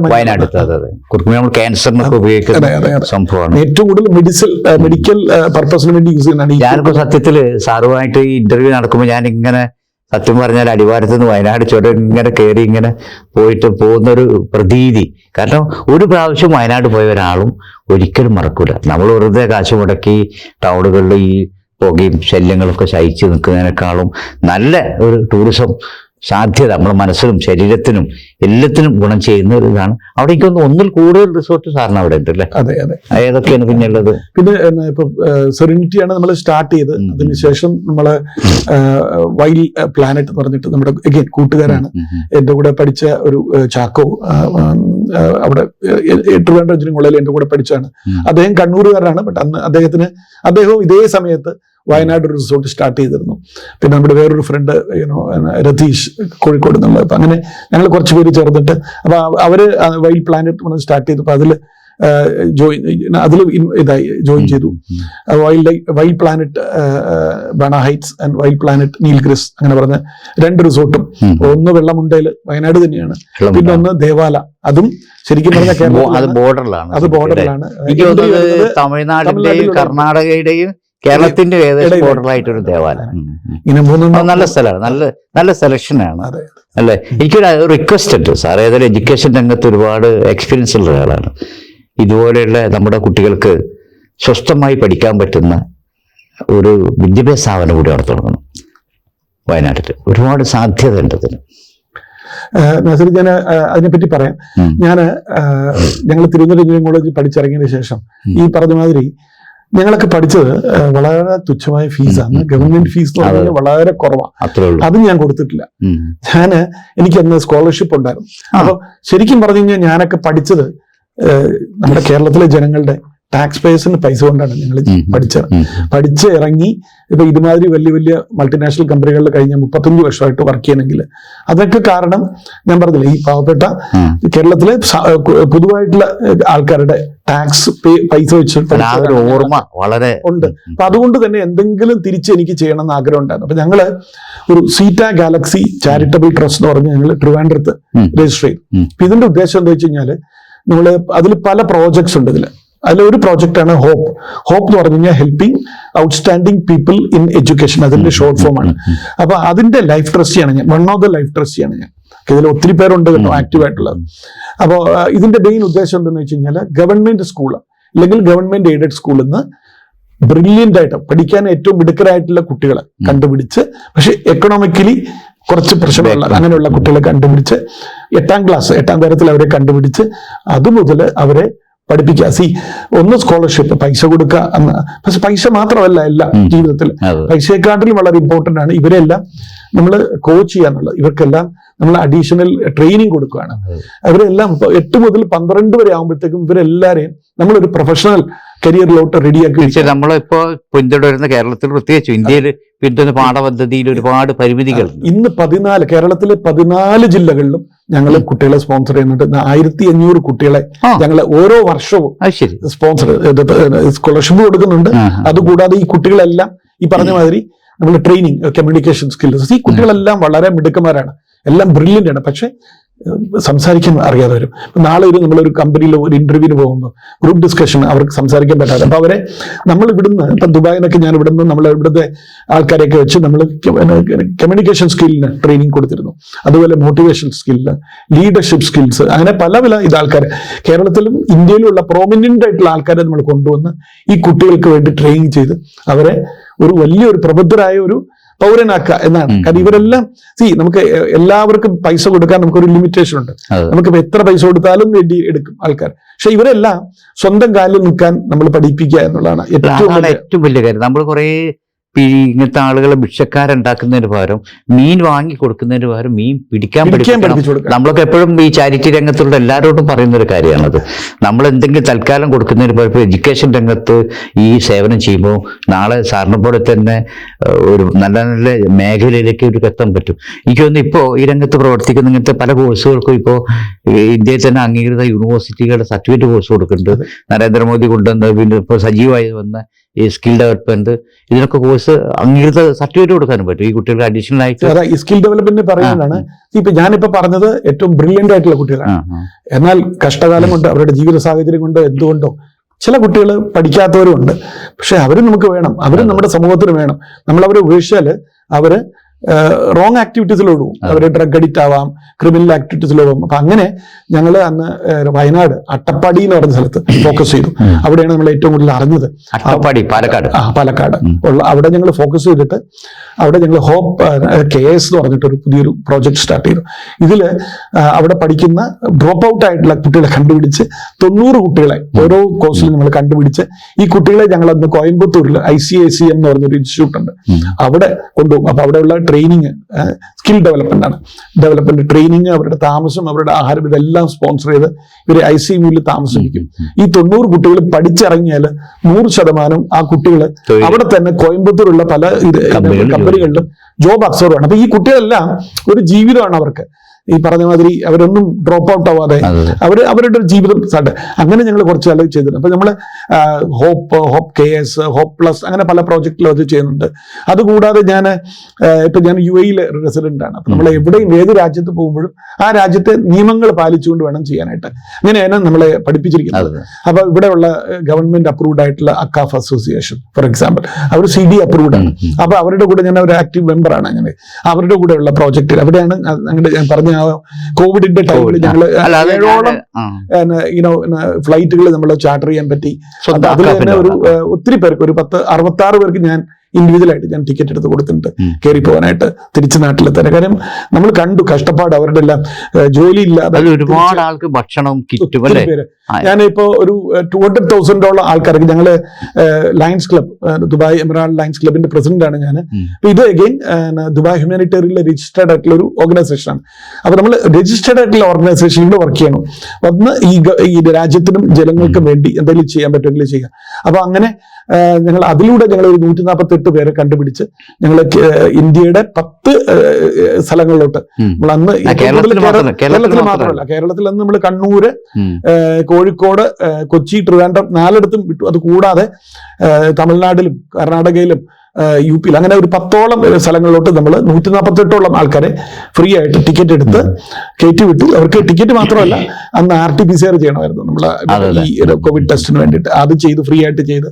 Speaker 1: കുർക്കുമിൻ നമ്മൾ ക്യാൻസറിനൊക്കെ ഉപയോഗിക്കുന്ന സംഭവമാണ്.
Speaker 2: ഏറ്റവും കൂടുതൽ മെഡിക്കൽ പർപ്പസിന് വേണ്ടി യൂസ് ചെയ്യുന്നതാണ്.
Speaker 1: ഞാനിപ്പോ സത്യത്തില് സാറുമായിട്ട് ഈ ഇന്റർവ്യൂ നടക്കുമ്പോൾ ഞാൻ ഇങ്ങനെ സത്യം പറഞ്ഞാൽ അടിവാരത്ത് നിന്ന് വയനാട് ചുരം ഇങ്ങനെ കയറി ഇങ്ങനെ പോയിട്ട് പോകുന്നൊരു പ്രതീതി. കാരണം ഒരു പ്രാവശ്യം വയനാട് പോയ ഒരാളും ഒരിക്കലും മറക്കൂല. നമ്മൾ വെറുതെ കാശ് മുടക്കി ടൗണുകളിൽ ഈ പുകയും ശല്യങ്ങളൊക്കെ സഹിച്ച് നിൽക്കുന്നതിനേക്കാളും നല്ല ഒരു ടൂറിസം സാധ്യത നമ്മുടെ മനസ്സിനും ശരീരത്തിനും എല്ലാത്തിനും ഗുണം ചെയ്യുന്ന ഒരു ഇതാണ്. അവിടെ എനിക്കൊന്ന് ഒന്നിൽ കൂടുതൽ റിസോർട്ട് സാറിന് അവിടെ ഉണ്ട് അല്ലേ?
Speaker 2: അതെ അതെ.
Speaker 1: ഏതൊക്കെയാണ് പിന്നെ ഉള്ളത്?
Speaker 2: പിന്നെ ഇപ്പൊ സെറിനിറ്റിയാണ് നമ്മൾ സ്റ്റാർട്ട് ചെയ്ത്. അതിനുശേഷം നമ്മള് വൈൽഡ് പ്ലാനറ്റ് എന്ന് പറഞ്ഞിട്ട് നമ്മുടെ അഗൈൻ കൂട്ടുകാരാണ് എന്റെ കൂടെ പഠിച്ച ഒരു ചാക്കോ, അവിടെ ട്രിവാൻഡ്രം എഞ്ചിനീയറിംഗ് കോളേജിൽ എന്റെ കൂടെ പഠിച്ചാണ്. അദ്ദേഹം കണ്ണൂരുകാരനാണ്. ബട്ട് അന്ന് അദ്ദേഹവും ഇതേ സമയത്ത് വയനാട് ഒരു റിസോർട്ട് സ്റ്റാർട്ട് ചെയ്തിരുന്നു. പിന്നെ നമ്മുടെ വേറൊരു ഫ്രണ്ട് രതീഷ് കോഴിക്കോട് നിന്നുള്ള. അപ്പൊ അങ്ങനെ ഞങ്ങൾ കുറച്ച് പേര് ചേർന്നിട്ട് അപ്പൊ അവര് വൈൽഡ് പ്ലാനറ്റ് സ്റ്റാർട്ട് ചെയ്തപ്പോൾ ജോയിൻ ചെയ്തു. Wild planet Bana heights and wild planet Nilgiris അങ്ങനെ പറഞ്ഞ 2 റിസോർട്ടും. ഒന്ന് വെള്ളമുണ്ടയിൽ വയനാട് തന്നെയാണ്, പിന്നെ ഒന്ന് ദേവാല, അതും ശരിക്കും പറഞ്ഞ
Speaker 1: അത് ബോർഡറിലാണ്. തമിഴ്നാടിന്റെയും കർണാടകയുടെയും കേരളത്തിന്റെ ഏകദേശം ബോർഡറായിട്ടൊരു ദേവാലയം. നല്ല സ്ഥലമാണ്, നല്ല സെലക്ഷനാണ് അല്ലേ? എനിക്കൊരു റിക്വസ്റ്റ് ഉണ്ട് സാർ. ഏതായാലും എഡ്യൂക്കേഷൻ രംഗത്ത് ഒരുപാട് എക്സ്പീരിയൻസ് ഉള്ള ഒരാളാണ്. ഇതുപോലെയുള്ള നമ്മുടെ കുട്ടികൾക്ക് സ്വസ്ഥമായി പഠിക്കാൻ പറ്റുന്ന ഒരു വിദ്യാഭ്യാസ സ്ഥാപനം കൂടി അവിടെ തുടങ്ങണം വയനാട്ടിൽ. ഒരുപാട് സാധ്യത ഉണ്ട് അതിന്.
Speaker 2: ഞാൻ അതിനെപ്പറ്റി പറയാം. ഞങ്ങൾ തിരുവനന്തപുരം എഞ്ചിനീയറിംഗ് കോളേജിൽ പഠിച്ചിറങ്ങിയതിനു ശേഷം ഈ പറഞ്ഞ മാതിരി ഞങ്ങളൊക്കെ പഠിച്ചത് വളരെ തുച്ഛമായ ഫീസാണ്. ഗവൺമെന്റ് ഫീസ് എന്ന് പറഞ്ഞാൽ വളരെ കുറവാണ്. അത് ഞാൻ കൊടുത്തിട്ടില്ല. എനിക്ക് അന്ന് സ്കോളർഷിപ്പ് ഉണ്ടായിരുന്നു. അപ്പൊ ശരിക്കും പറഞ്ഞു കഴിഞ്ഞാൽ ഞാനൊക്കെ പഠിച്ചത് നമ്മുടെ കേരളത്തിലെ ജനങ്ങളുടെ ടാക്സ് പേയേഴ്സിന് പൈസ കൊണ്ടാണ് ഞങ്ങൾ പഠിച്ച് ഇറങ്ങി. ഇപ്പൊ ഇതുമാതിരി വലിയ വലിയ മൾട്ടിനാഷണൽ കമ്പനികളിൽ കഴിഞ്ഞ 35 വർഷമായിട്ട് വർക്ക് ചെയ്യണമെങ്കിൽ അതൊക്കെ കാരണം ഞാൻ പറഞ്ഞില്ല, ഈ പാവപ്പെട്ട കേരളത്തിലെ പൊതുവായിട്ടുള്ള ആൾക്കാരുടെ ടാക്സ് പൈസ വെച്ച്
Speaker 1: ഓർമ്മ വളരെ ഉണ്ട്.
Speaker 2: അപ്പൊ അതുകൊണ്ട് തന്നെ എന്തെങ്കിലും തിരിച്ച് എനിക്ക് ചെയ്യണം എന്ന് ആഗ്രഹം ഉണ്ടായിരുന്നു. അപ്പൊ ഞങ്ങള് ഒരു സീറ്റ ഗാലക്സി ചാരിറ്റബിൾ ട്രസ്റ്റ് എന്ന് പറഞ്ഞ് ഞങ്ങൾ ട്രിവാൻഡ്രത്ത് രജിസ്റ്റർ ചെയ്തു. അപ്പൊ ഇതിന്റെ ഉദ്ദേശം എന്താ വെച്ച് കഴിഞ്ഞാല് നമ്മള് അതിൽ പല പ്രോജക്ട്സ് ഉണ്ട്. അതിലൊരു പ്രോജക്റ്റാണ് ഹോപ്പ് എന്ന് പറഞ്ഞു കഴിഞ്ഞാൽ helping outstanding people in education. അതിന്റെ ഷോർട്ട് ഫോം ആണ്. അപ്പൊ അതിന്റെ ലൈഫ് ട്രസ്റ്റിയാണ് ഞാൻ, വൺ ഓഫ് ദ ലൈഫ് ട്രസ്റ്റിയാണ് ഞാൻ. ഇതിൽ ഒത്തിരി പേരുണ്ട് കേട്ടോ ആക്റ്റീവ് ആയിട്ടുള്ളത്. അപ്പോൾ ഇതിന്റെ മെയിൻ ഉദ്ദേശം എന്തെന്ന് വെച്ച് കഴിഞ്ഞാൽ ഗവൺമെന്റ് സ്കൂൾ അല്ലെങ്കിൽ ഗവൺമെന്റ് എയ്ഡഡ് സ്കൂളിൽ നിന്ന് ബ്രില്യൻ്റ് ആയിട്ട് പഠിക്കാൻ ഏറ്റവും മിടുക്കരായിട്ടുള്ള കുട്ടികളെ കണ്ടുപിടിച്ച്, പക്ഷെ എക്കണോമിക്കലി കുറച്ച് പ്രശ്നമുള്ള അങ്ങനെയുള്ള കുട്ടികളെ കണ്ടുപിടിച്ച് 8ാം തരത്തിൽ അവരെ കണ്ടുപിടിച്ച് അതുമുതൽ അവരെ പഠിപ്പിക്കുക. ഒന്ന് സ്കോളർഷിപ്പ്, പൈസ കൊടുക്കുക എന്ന്. പക്ഷെ പൈസ മാത്രമല്ല എല്ലാം ജീവിതത്തിൽ. പൈസയെക്കാട്ടിലും വളരെ ഇമ്പോർട്ടന്റ് ആണ് ഇവരെല്ലാം നമ്മൾ കോച്ച് ചെയ്യാന്നുള്ളത്. ഇവർക്കെല്ലാം നമ്മൾ അഡീഷണൽ ട്രെയിനിങ് കൊടുക്കുകയാണ്. അവരെല്ലാം 8 മുതൽ 12 വരെ ആകുമ്പോഴത്തേക്കും ഇവരെല്ലാരെയും നമ്മളൊരു പ്രൊഫഷണൽ കരിയറിലോട്ട് റെഡിയാക്കി.
Speaker 1: നമ്മളിപ്പോ പിന്തുടരുന്ന കേരളത്തിൽ പ്രത്യേകിച്ച് ഇന്ത്യയിൽ പിന്തുടരുന്ന പാഠപദ്ധതിയിൽ ഒരുപാട് പരിമിതികൾ.
Speaker 2: ഇന്ന് കേരളത്തിലെ 14 ജില്ലകളിലും ഞങ്ങൾ കുട്ടികളെ സ്പോൺസർ ചെയ്യുന്നുണ്ട്. 1500 കുട്ടികളെ ഞങ്ങൾ ഓരോ വർഷവും സ്പോൺസർ സ്കോളർഷിപ്പ് കൊടുക്കുന്നുണ്ട്. അതുകൂടാതെ ഈ കുട്ടികളെല്ലാം ഈ പറഞ്ഞ മാതിരി നമ്മൾ ട്രെയിനിങ്, കമ്മ്യൂണിക്കേഷൻ സ്കിൽസ്. ഈ കുട്ടികളെല്ലാം വളരെ മിടുക്കന്മാരാണ്, എല്ലാം ബ്രില്യൻ്റ് ആണ്. പക്ഷെ സംസാരിക്കാൻ അറിയാതെ വരും. നാളെ നമ്മളൊരു കമ്പനിയിൽ ഒരു ഇന്റർവ്യൂവിന് പോകുമ്പോൾ ഗ്രൂപ്പ് ഡിസ്കഷൻ അവർക്ക് സംസാരിക്കാൻ പറ്റാതെ, അപ്പൊ അവരെ നമ്മൾ ഇവിടുന്ന് ഇപ്പൊ ദുബായിന്നൊക്കെ ഞാൻ ഇവിടുന്ന് നമ്മൾ ഇവിടുത്തെ ആൾക്കാരെയൊക്കെ വെച്ച് നമ്മൾ കമ്മ്യൂണിക്കേഷൻ സ്കില്ലിന് ട്രെയിനിങ് കൊടുത്തിരുന്നു. അതുപോലെ മോട്ടിവേഷൻ സ്കില്ല്, ലീഡർഷിപ്പ് സ്കിൽസ്, അങ്ങനെ പല ഇത് ആൾക്കാർ കേരളത്തിലും ഇന്ത്യയിലുള്ള പ്രോമിനന്റ് ആയിട്ടുള്ള ആൾക്കാരെ നമ്മൾ കൊണ്ടുവന്ന് ഈ കുട്ടികൾക്ക് വേണ്ടി ട്രെയിനിങ് ചെയ്ത് അവരെ ഒരു വലിയൊരു പ്രബുദ്ധരായ ഒരു പൗരനാക്കുക എന്നാണ്. കാരണം ഇവരെല്ലാം നമുക്ക് എല്ലാവർക്കും പൈസ കൊടുക്കാൻ നമുക്കൊരു ലിമിറ്റേഷൻ ഉണ്ട്. നമുക്ക് എത്ര പൈസ കൊടുത്താലും വേണ്ടി എടുക്കും ആൾക്കാർ. പക്ഷെ ഇവരെല്ലാം സ്വന്തം കാലിൽ നിൽക്കാൻ നമ്മൾ പഠിപ്പിക്കുക എന്നുള്ളതാണ്
Speaker 1: ഏറ്റവും വലിയ കാര്യം. നമ്മൾ കുറെ ഇങ്ങനത്തെ ആളുകളെ ഭിക്ഷക്കാരുണ്ടാക്കുന്നതിന് പകരം മീൻ വാങ്ങി കൊടുക്കുന്നതിന് പകരം മീൻ പിടിക്കാൻ പഠിപ്പിച്ചു. നമ്മളൊക്കെ എപ്പോഴും ഈ ചാരിറ്റി രംഗത്തുള്ള എല്ലാവരോടും പറയുന്ന ഒരു കാര്യമാണത്. നമ്മൾ എന്തെങ്കിലും തൽക്കാലം കൊടുക്കുന്നതിന് പകരം എഡ്യൂക്കേഷൻ രംഗത്ത് ഈ സേവനം ചെയ്യുമ്പോൾ നാളെ സാറിനെ പോലെ തന്നെ ഒരു നല്ല മേഖലയിലേക്ക് ഒരു എത്താൻ പറ്റും. എനിക്ക് തോന്നുന്നു ഇപ്പോൾ ഈ രംഗത്ത് പ്രവർത്തിക്കുന്ന ഇങ്ങനത്തെ പല കോഴ്സുകൾക്കും ഇപ്പോൾ ഇന്ത്യയിൽ തന്നെ അംഗീകൃത യൂണിവേഴ്സിറ്റികളുടെ സർട്ടിഫിക്കറ്റ് കോഴ്സ് കൊടുക്കുന്നുണ്ട്. നരേന്ദ്രമോദി കൊണ്ടുവന്ന പിന്നെ ഇപ്പോൾ സജീവമായി വന്ന ഈ സ്കിൽ ഡെവലപ്മെന്റ്, ഇതിനൊക്കെ കോഴ്സ് അംഗീകൃത സർട്ടിഫിക്കറ്റ് കൊടുക്കാനും പറ്റും ഈ കുട്ടികൾക്ക് അഡീഷണൽ ആയിട്ട്.
Speaker 2: ഈ സ്കിൽ ഡെവലപ്മെന്റ് പറയുന്നതാണ് ഞാനിപ്പോ പറഞ്ഞത് ഏറ്റവും ബ്രില്യന്റ് ആയിട്ടുള്ള കുട്ടികളാണ്. എന്നാൽ കഷ്ടകാലം കൊണ്ട് അവരുടെ ജീവിത സാഹചര്യം കൊണ്ട് എന്തുകൊണ്ടോ ചില കുട്ടികൾ പഠിക്കാത്തവരും ഉണ്ട്. പക്ഷെ അവരും നമുക്ക് വേണം, അവരും നമ്മുടെ സമൂഹത്തിന് വേണം. നമ്മൾ അവരെ ഉപേക്ഷിച്ചാല് അവര് റോങ് ആക്ടിവിറ്റീസിലോടും, അവര് ഡ്രഗ് അഡിക്റ്റ് ആവാം, ക്രിമിനൽ ആക്ടിവിറ്റീസിലോടും. അപ്പൊ അങ്ങനെ ഞങ്ങൾ അന്ന് വയനാട് അട്ടപ്പാടി എന്ന് പറഞ്ഞ സ്ഥലത്ത് ഫോക്കസ് ചെയ്തു. അവിടെയാണ് നമ്മൾ ഏറ്റവും കൂടുതൽ അറിഞ്ഞത്. പാലക്കാട് ഉള്ള അവിടെ ഞങ്ങൾ ഫോക്കസ് ചെയ്തിട്ട് അവിടെ ഞങ്ങൾ ഹോപ്പ് KS എന്ന് പറഞ്ഞിട്ടൊരു പുതിയൊരു പ്രോജക്ട് സ്റ്റാർട്ട് ചെയ്തു. ഇതില് അവിടെ പഠിക്കുന്ന ഡ്രോപ്പ് ഔട്ട് ആയിട്ടുള്ള കുട്ടികളെ കണ്ടുപിടിച്ച് 90 കുട്ടികളെ ഓരോ കോഴ്സിലും നമ്മൾ കണ്ടുപിടിച്ച് ഈ കുട്ടികളെ ഞങ്ങൾ അന്ന് കോയമ്പത്തൂരിൽ ICICM എന്ന് പറഞ്ഞൊരു ഇൻസ്റ്റിറ്റ്യൂട്ട് ഉണ്ട്, അവിടെ കൊണ്ടുപോകും. അപ്പൊ അവിടെയുള്ള ട്രെയിനിങ് സ്കിൽ ഡെവലപ്മെന്റ് ട്രെയിനിങ്, അവരുടെ താമസം, അവരുടെ ആഹാരം, ഇതെല്ലാം സ്പോൺസർ ചെയ്ത് ഇവര് ICUവിൽ താമസിപ്പിക്കും. ഈ 90 കുട്ടികൾ പഠിച്ചിറങ്ങിയാൽ 100% ആ കുട്ടികൾ അവിടെ തന്നെ കോയമ്പത്തൂരുള്ള പല കമ്പനികളിലും ജോബ് അബ്സോർവ് ആണ്. അപ്പൊ ഈ കുട്ടികളെല്ലാം ഒരു ജീവിതമാണ് അവർക്ക്. ഈ പറഞ്ഞ മാതിരി അവരൊന്നും ഡ്രോപ്പ് ഔട്ട് ആവാതെ അവരുടെ ഒരു ജീവിതം അങ്ങനെ ഞങ്ങൾ കുറച്ച് കാലം ചെയ്തിട്ടുണ്ട്. അപ്പൊ നമ്മള് ഹോപ്പ് KS, ഹോപ്പ് പ്ലസ്, അങ്ങനെ പല പ്രോജക്റ്റിലും അത് ചെയ്യുന്നുണ്ട്. അതുകൂടാതെ ഞാൻ UAE റെസിഡന്റ് ആണ്. അപ്പൊ നമ്മൾ എവിടെയും ഏത് രാജ്യത്ത് പോകുമ്പോഴും ആ രാജ്യത്തെ നിയമങ്ങൾ പാലിച്ചുകൊണ്ട് വേണം ചെയ്യാനായിട്ട്. അങ്ങനെയാണ് നമ്മളെ പഠിപ്പിച്ചിരിക്കുന്നത്. അപ്പൊ ഇവിടെയുള്ള ഗവൺമെന്റ് അപ്രൂവ്ഡ് ആയിട്ടുള്ള അക്കാഫ് അസോസിയേഷൻ ഫോർ എക്സാമ്പിൾ, അവർ CD അപ്രൂവ്ഡ് ആണ്. അപ്പൊ അവരുടെ കൂടെ ഞാൻ ഒരു ആക്റ്റീവ് മെമ്പറാണ്. അങ്ങനെ അവരുടെ കൂടെ ഉള്ള പ്രോജക്റ്റിൽ അവിടെയാണ് അങ്ങനെ ഞാൻ പറഞ്ഞ കോവിഡിന്റെ ടൈമിൽ ഞങ്ങൾ 7ഓളം ഫ്ലൈറ്റുകൾ നമ്മൾ ചാർട്ടർ ചെയ്യാൻ പറ്റി. അതിൽ തന്നെ ഒത്തിരി പേർക്ക്, ഒരു 66 പേർക്ക് ഞാൻ ഇൻഡിവിജ്വലായിട്ട് ഞാൻ ടിക്കറ്റ് എടുത്ത് കൊടുത്തിട്ടുണ്ട് കയറി പോകാനായിട്ട്, തിരിച്ച് നാട്ടിലെത്താൻ. കാര്യം നമ്മൾ കണ്ടു കഷ്ടപ്പാട് അവരുടെ എല്ലാം, ജോലി ഇല്ലാതെ
Speaker 1: ഒരുപാട് ആൾക്ക് ഭക്ഷണം കിറ്റും.
Speaker 2: ഞാനിപ്പോ ഒരു 200,000 ആൾക്കാർക്ക് ഞങ്ങള് lions club, Dubai emerald lions ക്ലബിന്റെ പ്രസിഡന്റ് ആണ് ഞാൻ. അപ്പൊ ഇത് അഗെയിൻ ദുബായ് ഹ്യൂമാനിറ്റേറിയനിൽ രജിസ്റ്റേർഡ് ആയിട്ടുള്ള ഒരു ഓർഗനൈസേഷൻ ആണ്. അപ്പൊ നമ്മൾ രജിസ്റ്റേർഡ് ആയിട്ടുള്ള ഓർഗനൈസേഷനിൽ വർക്ക് ചെയ്യണം. വന്ന് ഈ രാജ്യത്തിനും ജനങ്ങൾക്കും വേണ്ടി എന്തെങ്കിലും ചെയ്യാൻ പറ്റുമെങ്കിൽ ചെയ്യാം. അപ്പൊ അങ്ങനെ ഞങ്ങൾ അതിലൂടെ ഞങ്ങൾ ഒരു 148 പേരെ കണ്ടുപിടിച്ച് ഞങ്ങൾ ഇന്ത്യയുടെ 10 സ്ഥലങ്ങളിലോട്ട് നമ്മൾ അന്ന് കേരളത്തിൽ മാത്രമല്ല, കേരളത്തിൽ അന്ന് നമ്മൾ കണ്ണൂര്, കോഴിക്കോട്, കൊച്ചി, ട്രിവാൻഡ്രം 4ഇടത്തും വിട്ടു. അത് കൂടാതെ തമിഴ്നാട്ടിലും കർണാടകയിലും UP അങ്ങനെ ഒരു 10ഓളം സ്ഥലങ്ങളിലോട്ട് നമ്മൾ 148ഓളം ആൾക്കാരെ ഫ്രീ ആയിട്ട് ടിക്കറ്റ് എടുത്ത് കയറ്റി വിട്ടു. അവർക്ക് ടിക്കറ്റ് മാത്രമല്ല, അന്ന് RT-PCR ചെയ്യണമായിരുന്നു നമ്മൾ ഈ കോവിഡ് ടെസ്റ്റിന് വേണ്ടിയിട്ട്. അത് ചെയ്ത് ഫ്രീ ആയിട്ട് ചെയ്ത്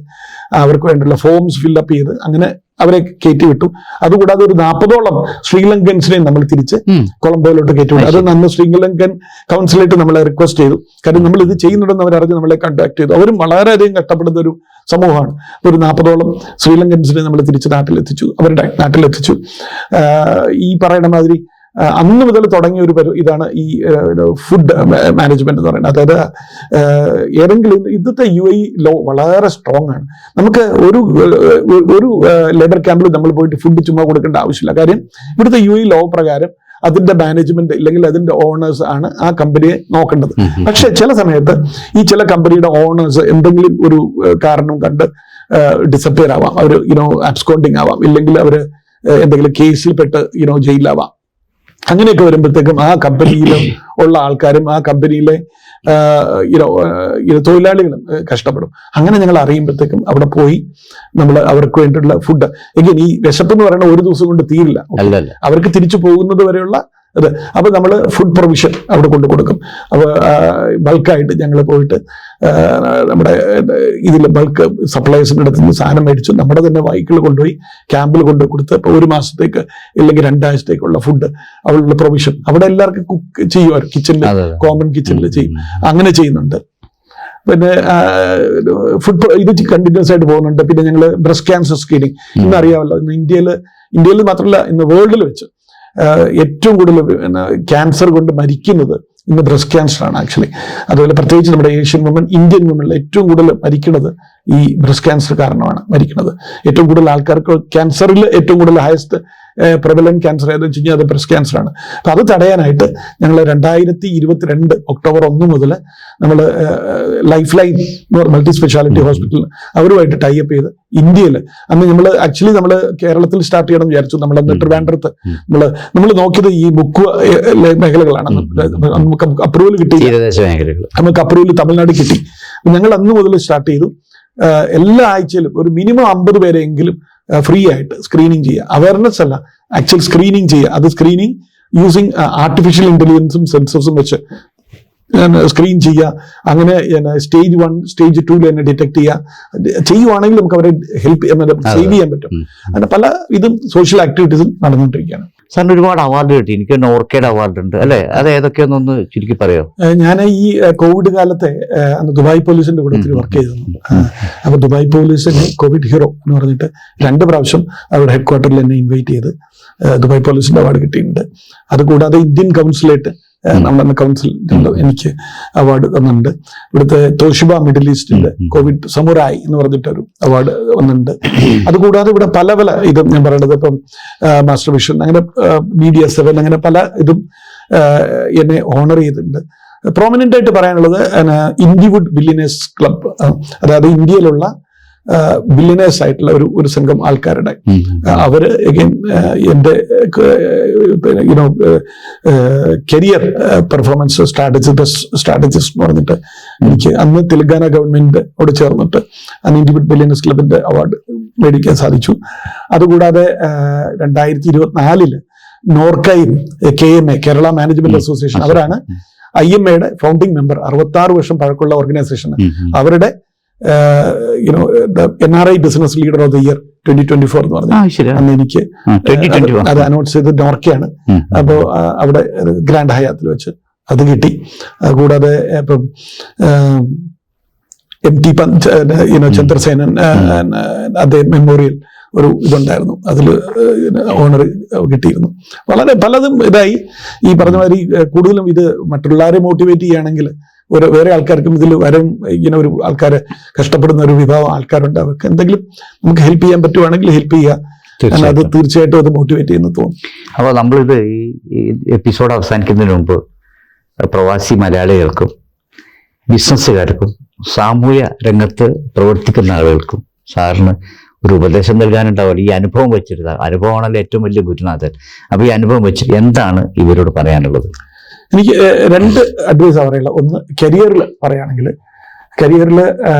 Speaker 2: അവർക്ക് വേണ്ടിയുള്ള ഫോംസ് ഫില്ലപ്പ് ചെയ്ത് അങ്ങനെ അവരെ കയറ്റി വിട്ടു. അതുകൂടാതെ ഒരു 40ഓളം ശ്രീലങ്കൻസിനെയും നമ്മൾ തിരിച്ച് കൊളംബോയിലോട്ട് കയറ്റി വിട്ടു. അത് നമ്മൾ ശ്രീലങ്കൻ കൗൺസിലായിട്ട് നമ്മളെ റിക്വസ്റ്റ് ചെയ്തു. കാരണം നമ്മൾ ഇത് ചെയ്യുന്നുണ്ടെന്ന് അവരറിഞ്ഞ് നമ്മളെ കോൺടാക്ട് ചെയ്തു. അവരും വളരെയധികം കഷ്ടപ്പെടുന്ന ഒരു സമൂഹമാണ്. ഒരു 40ഓളം ശ്രീലങ്കൻസിനെ നമ്മൾ തിരിച്ച് നാട്ടിലെത്തിച്ചു, അവരുടെ നാട്ടിലെത്തിച്ചു. ഈ പറയുന്ന മാതിരി അന്ന് മുതൽ തുടങ്ങിയ ഒരു ഇതാണ് ഈ ഫുഡ് മാനേജ്മെന്റ് എന്ന് പറയുന്നത്. അതായത് ഏതെങ്കിലും ഇന്നത്തെ UAE ലോ വളരെ സ്ട്രോങ് ആണ്. നമുക്ക് ഒരു ലേബർ ക്യാമ്പിൽ നമ്മൾ പോയിട്ട് ഫുഡ് ചുമ്മാ കൊടുക്കേണ്ട ആവശ്യമില്ല. കാര്യം ഇവിടുത്തെ UAE ലോ പ്രകാരം അതിന്റെ മാനേജ്മെന്റ് ഇല്ലെങ്കിൽ അതിന്റെ ഓണേഴ്സ് ആണ് ആ കമ്പനിയെ നോക്കേണ്ടത്. പക്ഷെ ചില സമയത്ത് ഈ ചില കമ്പനിയുടെ ഓണേഴ്സ് എന്തെങ്കിലും ഒരു കാരണം കണ്ട് ഡിസപ്പിയർ ആവാം, അവർ അബ്സ്കോണ്ടിങ് ആവാം, ഇല്ലെങ്കിൽ അവർ എന്തെങ്കിലും കേസിൽ പെട്ട് ജയിലിലാവാം. അങ്ങനെയൊക്കെ വരുമ്പോഴത്തേക്കും ആ കമ്പനിയിൽ ഉള്ള ആൾക്കാരും ആ കമ്പനിയിലെ തൊഴിലാളികളും കഷ്ടപ്പെടും. അങ്ങനെ ഞങ്ങൾ അറിയുമ്പോഴത്തേക്കും അവിടെ പോയി നമ്മൾ അവർക്ക് വേണ്ടിയിട്ടുള്ള ഫുഡ്, എങ്കിൽ ഈ വിശപ്പ് എന്ന് പറയുന്നത് ഒരു ദിവസം കൊണ്ട് തീരില്ല. അവർക്ക് തിരിച്ചു പോകുന്നത് വരെയുള്ള അത് അപ്പോൾ നമ്മൾ ഫുഡ് പ്രൊവിഷൻ അവിടെ കൊണ്ടു കൊടുക്കും. അപ്പോൾ ബൾക്കായിട്ട് ഞങ്ങൾ പോയിട്ട് നമ്മുടെ ഇതിൽ ബൾക്ക് സപ്ലൈസിൻ്റെ അടുത്ത് നിന്ന് സാധനം മേടിച്ചു നമ്മുടെ തന്നെ വെഹിക്കിൾ കൊണ്ടുപോയി ക്യാമ്പിൽ കൊണ്ടുപോയി കൊടുത്ത് ഇപ്പോൾ 1 മാസത്തേക്ക് ഇല്ലെങ്കിൽ 2 ആഴ്ചത്തേക്കുള്ള ഫുഡ് അവളുടെ പ്രൊവിഷൻ അവിടെ എല്ലാവർക്കും കുക്ക് ചെയ്യുമായിരുന്നു. കിച്ചണിൽ കോമൺ കിച്ചണിൽ ചെയ്യും, അങ്ങനെ ചെയ്യുന്നുണ്ട്. പിന്നെ ഫുഡ് ഇത് കണ്ടിന്യൂസ് ആയിട്ട് പോകുന്നുണ്ട്. പിന്നെ ഞങ്ങൾ ബ്രസ്റ്റ് ക്യാൻസർ സ്ക്രീനിങ് ഇന്ന് അറിയാമല്ലോ, ഇന്ന് ഇന്ത്യയിൽ മാത്രമല്ല ഇന്ന് വേൾഡിൽ വെച്ച് ഏറ്റവും കൂടുതൽ ക്യാൻസർ കൊണ്ട് മരിക്കുന്നത് ഇന്ന് ബ്രസ്റ്റ് ക്യാൻസർ ആണ് ആക്ച്വലി. അതുപോലെ പ്രത്യേകിച്ച് നമ്മുടെ ഏഷ്യൻ വുമൺ, ഇന്ത്യൻ വുമണിൽ ഏറ്റവും കൂടുതൽ മരിക്കുന്നത് ഈ ബ്രസ്റ്റ് ക്യാൻസർ കാരണമാണ് മരിക്കുന്നത്. ഏറ്റവും കൂടുതൽ ആൾക്കാർക്ക് ക്യാൻസറിൽ ഏറ്റവും കൂടുതൽ ഹയസ്റ്റ് പ്രബലന്റ് ക്യാൻസർ ഏതെന്ന് വെച്ച് കഴിഞ്ഞാൽ അത് ബ്രസ്റ്റ് ക്യാൻസർ ആണ്. അപ്പൊ അത് തടയാനായിട്ട് ഞങ്ങൾ 2022 ഒക്ടോബർ 1 മുതൽ നമ്മൾ life line multi speciality hospital അവരുമായിട്ട് ടൈപ്പ് ചെയ്ത് ഇന്ത്യയിൽ അന്ന് നമ്മൾ കേരളത്തിൽ സ്റ്റാർട്ട് ചെയ്യണം എന്ന് വിചാരിച്ചു. നമ്മൾ ട്രിവാൻഡ്രത്ത് നമ്മൾ നോക്കിയത് ഈ ബുക്ക് മേഖലകളാണ്. നമുക്ക് അപ്രൂവൽ കിട്ടി, നമുക്ക് അപ്രൂവൽ തമിഴ്നാട് കിട്ടി. ഞങ്ങൾ അന്ന് മുതൽ സ്റ്റാർട്ട് ചെയ്തു. എല്ലാ ആഴ്ചയിലും ഒരു മിനിമം 50 പേരെങ്കിലും ഫ്രീ ആയിട്ട് സ്ക്രീനിങ് ചെയ്യുക. അവയർനെസ് അല്ല, ആക്ച്വൽ സ്ക്രീനിങ് ചെയ്യുക. അത് സ്ക്രീനിങ് യൂസിങ് ആർട്ടിഫിഷ്യൽ ഇന്റലിജൻസും സെൻസേഴ്സും വെച്ച് സ്ക്രീൻ ചെയ്യുക. അങ്ങനെ സ്റ്റേജ് 1 സ്റ്റേജ് 2 തന്നെ ഡിറ്റക്ട് ചെയ്യുവാണെങ്കിൽ നമുക്ക് അവരെ സേവ് ചെയ്യാൻ പറ്റും. അങ്ങനെ പല ഇതും സോഷ്യൽ ആക്ടിവിറ്റീസും നടന്നുകൊണ്ടിരിക്കുകയാണ്.
Speaker 1: സാറിന് ഒരുപാട് അവാർഡ് കിട്ടി. എനിക്ക് നോർക്കയുടെ അവാർഡ് ഉണ്ട് അല്ലെ, അത് ഏതൊക്കെയാണെന്നൊന്ന് ചുരുക്കി പറയോ?
Speaker 2: ഞാൻ ഈ കോവിഡ് കാലത്തെ അന്ന് ദുബായ് പോലീസിന്റെ കൂടെ ഒത്തിരി വർക്ക് ചെയ്തിരുന്നു. അപ്പൊ ദുബായ് പോലീസിന് കോവിഡ് ഹീറോ എന്ന് പറഞ്ഞിട്ട് 2 പ്രാവശ്യം അവരുടെ ഹെഡ് ക്വാർട്ടറിൽ എന്നെ ഇൻവൈറ്റ് ചെയ്ത് ദുബായ് പോലീസിന്റെ അവാർഡ് കിട്ടിയിട്ടുണ്ട്. അതുകൂടാതെ ഇന്ത്യൻ കൗൺസിലേറ്റ് നമ്മുടെ കൗൺസിൽ എനിക്ക് അവാർഡ് തന്നിട്ടുണ്ട്. ഇവിടുത്തെ തോഷിബ മിഡിൽ ഈസ്റ്റിന്റെ കോവിഡ് സമുറായി എന്ന് പറഞ്ഞിട്ടൊരു അവാർഡ് വന്നിട്ടുണ്ട്. അതുകൂടാതെ ഇവിടെ പല ഇതും ഞാൻ പറയുന്നത് ഇപ്പം മാസ്റ്റർ വിഷൻ, അങ്ങനെ മീഡിയ 7, അങ്ങനെ പല ഇതും എന്നെ ഓണർ ചെയ്തിട്ടുണ്ട്. പ്രോമിനന്റ് ആയിട്ട് പറയാനുള്ളത് ഇൻഡിവുഡ് ബില്യനേഴ്സ് ക്ലബ്, അതായത് ഇന്ത്യയിലുള്ള ബില്യനേഴ്സ് ആയിട്ടുള്ള ഒരു സംഘം ആൾക്കാരുടെ അവര് അഗൈൻ എന്റെ കരിയർ പെർഫോമൻസ് സ്ട്രാറ്റജിസ്റ്റ് എന്ന് പറഞ്ഞിട്ട് എനിക്ക് അന്ന് തെലങ്കാന ഗവൺമെന്റിനോട് ചേർന്നിട്ട് അന്ന് ഇൻഡിവിഡ് ബില്യനേഴ്സ് ക്ലബിന്റെ അവാർഡ് മേടിക്കാൻ സാധിച്ചു. അതുകൂടാതെ 2024 നോർക്കയും KMA കേരള മാനേജ്മെന്റ് അസോസിയേഷൻ, അവരാണ് IMAയുടെ ഫൗണ്ടിങ് മെമ്പർ, 66 വർഷം പഴക്കമുള്ള ഓർഗനൈസേഷൻ. അവരുടെ NRI business leader of the year 2024 എന്ന് പറഞ്ഞു അന്ന് എനിക്ക് അത് അനൗൺസ് ചെയ്ത് നോർക്കയാണ്. അപ്പോൾ അവിടെ ഗ്രാൻഡ് ഹയാത്തിൽ വെച്ച് അത് കിട്ടി. കൂടാതെ ഇപ്പം MT ചന്ദ്രസേനൻ അദ്ദേഹം മെമ്മോറിയൽ ഒരു ഇതുണ്ടായിരുന്നു, അതിൽ ഓണർ കിട്ടിയിരുന്നു. വളരെ പലതും ഇതായി. ഈ പറഞ്ഞ മാതിരി കൂടുതലും ഇത് മറ്റുള്ളവരെ മോട്ടിവേറ്റ് ചെയ്യുകയാണെങ്കിൽ വേറെ ആൾക്കാർക്കും ഇതിൽ ഇങ്ങനെ ഒരു ആൾക്കാരെ കഷ്ടപ്പെടുന്ന ഒരു വിഭാഗം ആൾക്കാരുണ്ട്. അവർക്ക് എന്തെങ്കിലും നമുക്ക് ഹെൽപ്പ് ചെയ്യാൻ പറ്റുവാണെങ്കിൽ ഹെൽപ്പ് ചെയ്യുക. അത് തീർച്ചയായിട്ടും അത് മോട്ടിവേറ്റ് ചെയ്യുന്നു തോന്നും.
Speaker 1: അപ്പോൾ നമ്മളിത് ഈ എപ്പിസോഡ് അവസാനിക്കുന്നതിന് മുമ്പ് പ്രവാസി മലയാളികൾക്കും ബിസിനസ്സുകാർക്കും സാമൂഹ്യ രംഗത്ത് പ്രവർത്തിക്കുന്ന ആളുകൾക്കും സാറിന് ഒരു ഉപദേശം നൽകാനുണ്ടാവില്ല. ഈ അനുഭവം വെച്ചിരുന്ന അനുഭവമാണല്ലോ ഏറ്റവും വലിയ ഗുരുനാഥൻ. അപ്പോൾ ഈ അനുഭവം വെച്ച് എന്താണ് ഇവരോട് പറയാനുള്ളത്?
Speaker 2: എനിക്ക് 2 അഡ്വൈസാണ് പറയുള്ളത്. ഒന്ന്, കരിയറിൽ പറയുകയാണെങ്കിൽ കരിയറിൽ